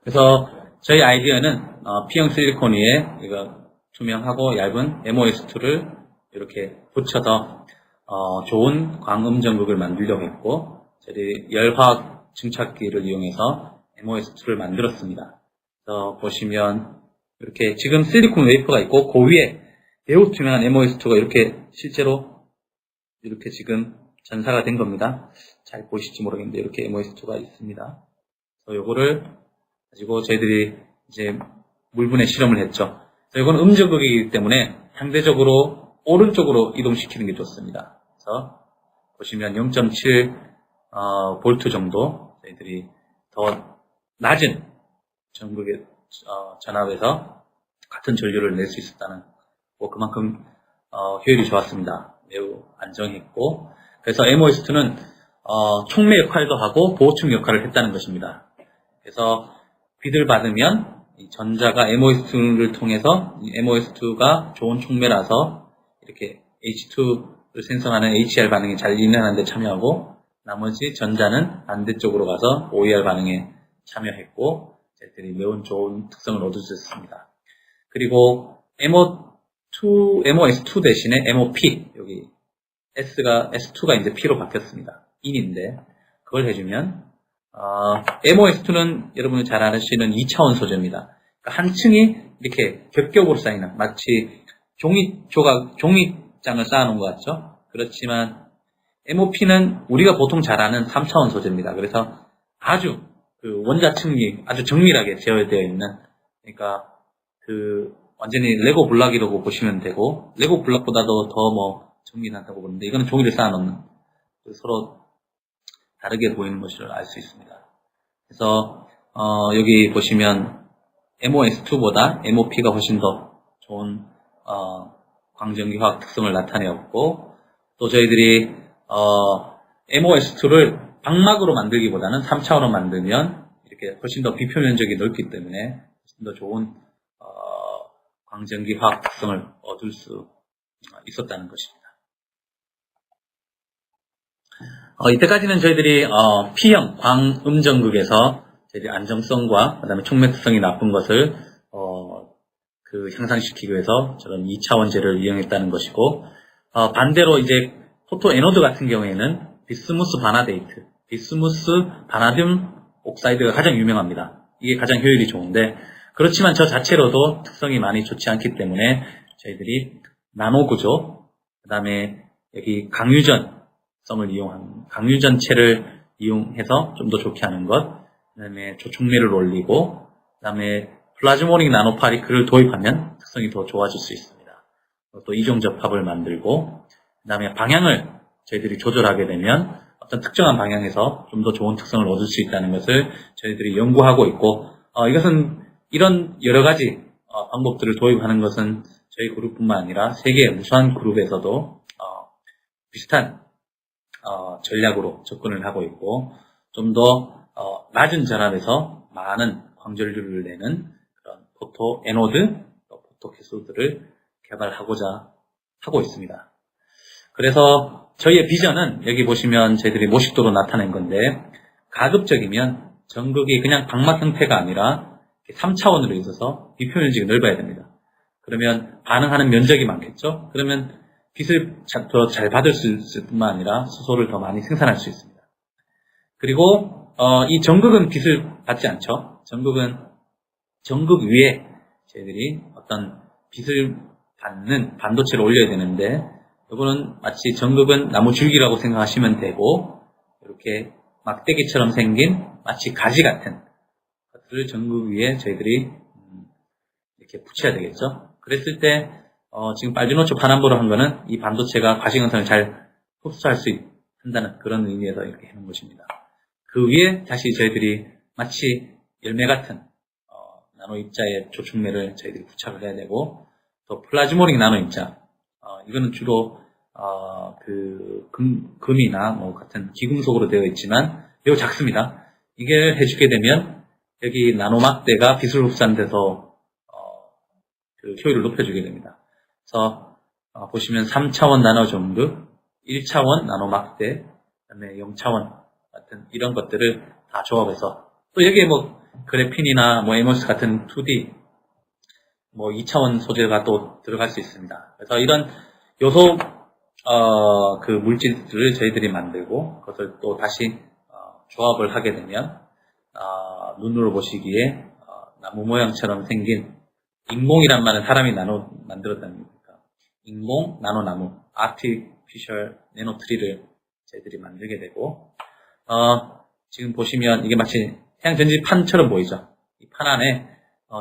그래서 저희 아이디어는 P형 실리콘 위에 이거 투명하고 얇은 MOS2를 이렇게 붙여서 좋은 광음전극을 만들려고 했고 저희 열화학 증착기를 이용해서 MOS2를 만들었습니다. 그래서 보시면 이렇게 지금 실리콘 웨이퍼가 있고 그 위에 매우 투명한 MOS2가 이렇게 실제로 이렇게 지금 전사가 된 겁니다. 잘 보이실지 모르겠는데 이렇게 MOS2가 있습니다. 그래서 요거를 가지고 저희들이 이제 물분해 실험을 했죠. 이건 음전극이기 때문에 상대적으로 오른쪽으로 이동시키는 게 좋습니다. 그래서 보시면 0.7 볼트 정도 저희들이 더 낮은 전극의 전압에서 같은 전류를 낼 수 있었다는 그만큼 효율이 좋았습니다. 매우 안정했고 그래서 MOS2는 촉매 역할도 하고 보호축 역할을 했다는 것입니다. 그래서 빛을 받으면 이 전자가 MOS2를 통해서 이 MOS2가 좋은 촉매라서 이렇게 H2를 생성하는 HER 반응이 잘 일어나는 데 참여하고 나머지 전자는 반대쪽으로 가서 OER 반응에 참여했고 저희들이 매우 좋은 특성을 얻을 수 있습니다. 그리고 MOS2 대신에 MOP 여기 S2가 이제 P로 바뀌었습니다. 인인데 그걸 해주면 MOS2는 여러분이 잘 아시는 2차원 소재입니다. 그러니까 한 층이 이렇게 겹겹으로 쌓이는 마치 종이장을 쌓아놓은 것 같죠? 그렇지만 MOP는 우리가 보통 잘 아는 3차원 소재입니다. 그래서 아주 그 원자층이 아주 정밀하게 제어되어 있는 그러니까 그 완전히 레고 블럭이라고 보시면 되고 레고 블럭보다도 더 정밀하다고 보는데 이거는 종이를 쌓아놓는 서로 다르게 보이는 것을 알 수 있습니다. 그래서 여기 보시면 MOS2보다 MOP가 훨씬 더 좋은 광전기화학 특성을 나타내었고 또 저희들이 MOS2를 방막으로 만들기보다는 3차원으로 만들면 이렇게 훨씬 더 비표 면적이 넓기 때문에 훨씬 더 좋은 광전기화학 특성을 얻을 수 있었다는 것입니다. 이때까지는 저희들이 P형 광음전극에서 저희들이 안정성과 그다음에 촉매 특성이 나쁜 것을 향상시키기 위해서 저런 2차원제를 이용했다는 것이고 반대로 이제 포토 에노드 같은 경우에는 비스무스 바나데이트, 비스무스 바나듐 옥사이드가 가장 유명합니다. 이게 가장 효율이 좋은데 그렇지만 저 자체로도 특성이 많이 좋지 않기 때문에 저희들이 나노 구조, 그다음에 여기 강유전성을 이용한 강유전체를 이용해서 좀 더 좋게 하는 것, 그다음에 조촉매를 올리고, 그다음에 플라즈모닉 나노 파리클을 도입하면 특성이 더 좋아질 수 있습니다. 또 이종 접합을 만들고, 그다음에 방향을 저희들이 조절하게 되면 어떤 특정한 방향에서 좀 더 좋은 특성을 얻을 수 있다는 것을 저희들이 연구하고 있고, 이것은 이런 여러 가지 방법들을 도입하는 것은 저희 그룹뿐만 아니라 세계 무수한 그룹에서도 비슷한 전략으로 접근을 하고 있고, 좀 더 낮은 전압에서 많은 광전류를 내는 그런 포토 에노드, 포토 캐소드를 개발하고자 하고 있습니다. 그래서 저희의 비전은 여기 보시면 저희들이 모식도로 나타낸 건데, 가급적이면 전극이 그냥 방막 형태가 아니라 3차원으로 있어서 비표 면적이 넓어야 됩니다. 그러면 반응하는 면적이 많겠죠? 그러면 빛을 더 잘 받을 수 있을 뿐만 아니라 수소를 더 많이 생산할 수 있습니다. 그리고 이 전극은 빛을 받지 않죠. 전극은 전극 위에 저희들이 어떤 빛을 받는 반도체를 올려야 되는데, 이거는 마치 전극은 나무 줄기라고 생각하시면 되고, 이렇게 막대기처럼 생긴 마치 가지 같은 것들을 전극 위에 저희들이 이렇게 붙여야 되겠죠. 그랬을 때 지금 빨주노초 파남보로 한 거는 이 반도체가 과시광선을 잘 흡수할 수 한다는 그런 의미에서 이렇게 해놓은 것입니다. 그 위에 다시 저희들이 마치 열매 같은 나노 입자의 조축매를 저희들이 부착을 해야 되고, 또 플라즈모닉 나노 입자, 이거는 주로 금이나 뭐 같은 기금속으로 되어 있지만 매우 작습니다. 이게 해주게 되면 여기 나노막대가 빛을 흡수하는 데서 그 효율을 높여주게 됩니다. 그래서 보시면 3차원 나노 전극, 1차원 나노 막대, 그다음에 0차원 같은 이런 것들을 다 조합해서, 또 여기에 뭐 그래핀이나 뭐 에모스 같은 2D 뭐 2차원 소재가 또 들어갈 수 있습니다. 그래서 이런 요소 그 물질들을 저희들이 만들고, 그것을 또 다시 조합을 하게 되면 눈으로 보시기에 나무 모양처럼 생긴, 잉몽이란 말은 사람이 만들었다는 겁니까? 잉몽, 나노나무, 아티피셜 네노트리를 저희들이 만들게 되고, 지금 보시면 이게 마치 태양전지판처럼 보이죠? 이 판 안에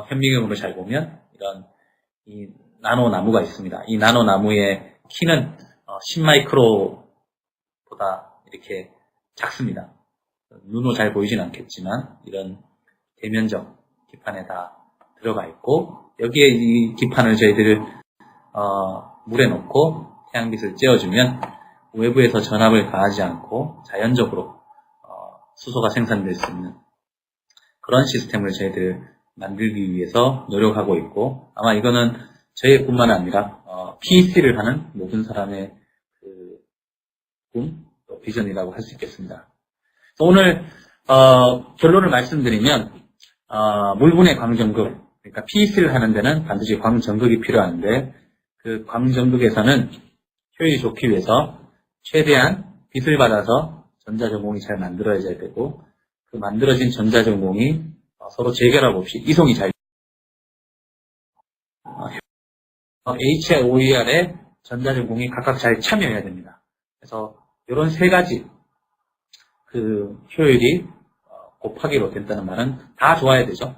현미경으로 잘 보면 이런 이 나노나무가 있습니다. 이 나노나무의 키는 10마이크로보다 이렇게 작습니다. 눈으로 잘 보이진 않겠지만 이런 대면적 기판에 다 들어가 있고, 여기에 이 기판을 저희들 물에 넣고 태양빛을 쬐어주면 외부에서 전압을 가하지 않고 자연적으로 수소가 생산될 수 있는 그런 시스템을 저희들 만들기 위해서 노력하고 있고, 아마 이거는 저희뿐만 아니라 PEC를 하는 모든 사람의 그 꿈, 또 비전이라고 할 수 있겠습니다. 오늘 결론을 말씀드리면, 물분해 광전극, 그러니까 PEC를 하는 데는 반드시 광전극이 필요한데, 그 광전극에서는 효율이 좋기 위해서 최대한 빛을 받아서 전자전공이 잘 만들어져야 되고, 그 만들어진 전자전공이 서로 재결합 없이 이송이 잘 HOER에 전자전공이 각각 잘 참여해야 됩니다. 그래서 이런 세 가지 그 효율이 곱하기로 된다는 말은 다 좋아야 되죠.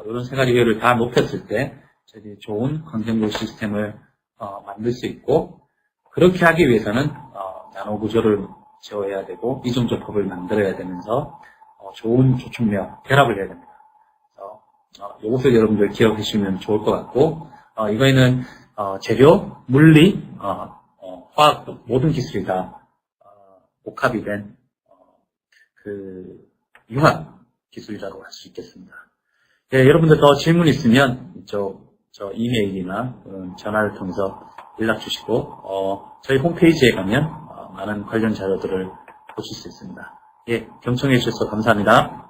이런 세 가지 효율을 다 높였을 때 저희들이 좋은 광전극 시스템을 만들 수 있고, 그렇게 하기 위해서는 나노 구조를 제어해야 되고 이중접합을 만들어야 되면서 좋은 조축력 결합을 해야 됩니다. 그래서 이것을 여러분들 기억해 주시면 좋을 것 같고, 이거에는 재료, 물리, 화학 모든 기술이 다 복합이 된 그 융합 기술이라고 할 수 있겠습니다. 네, 여러분들 더 질문 있으면 저 이메일이나 전화를 통해서 연락 주시고, 저희 홈페이지에 가면 많은 관련 자료들을 보실 수 있습니다. 예, 경청해 주셔서 감사합니다.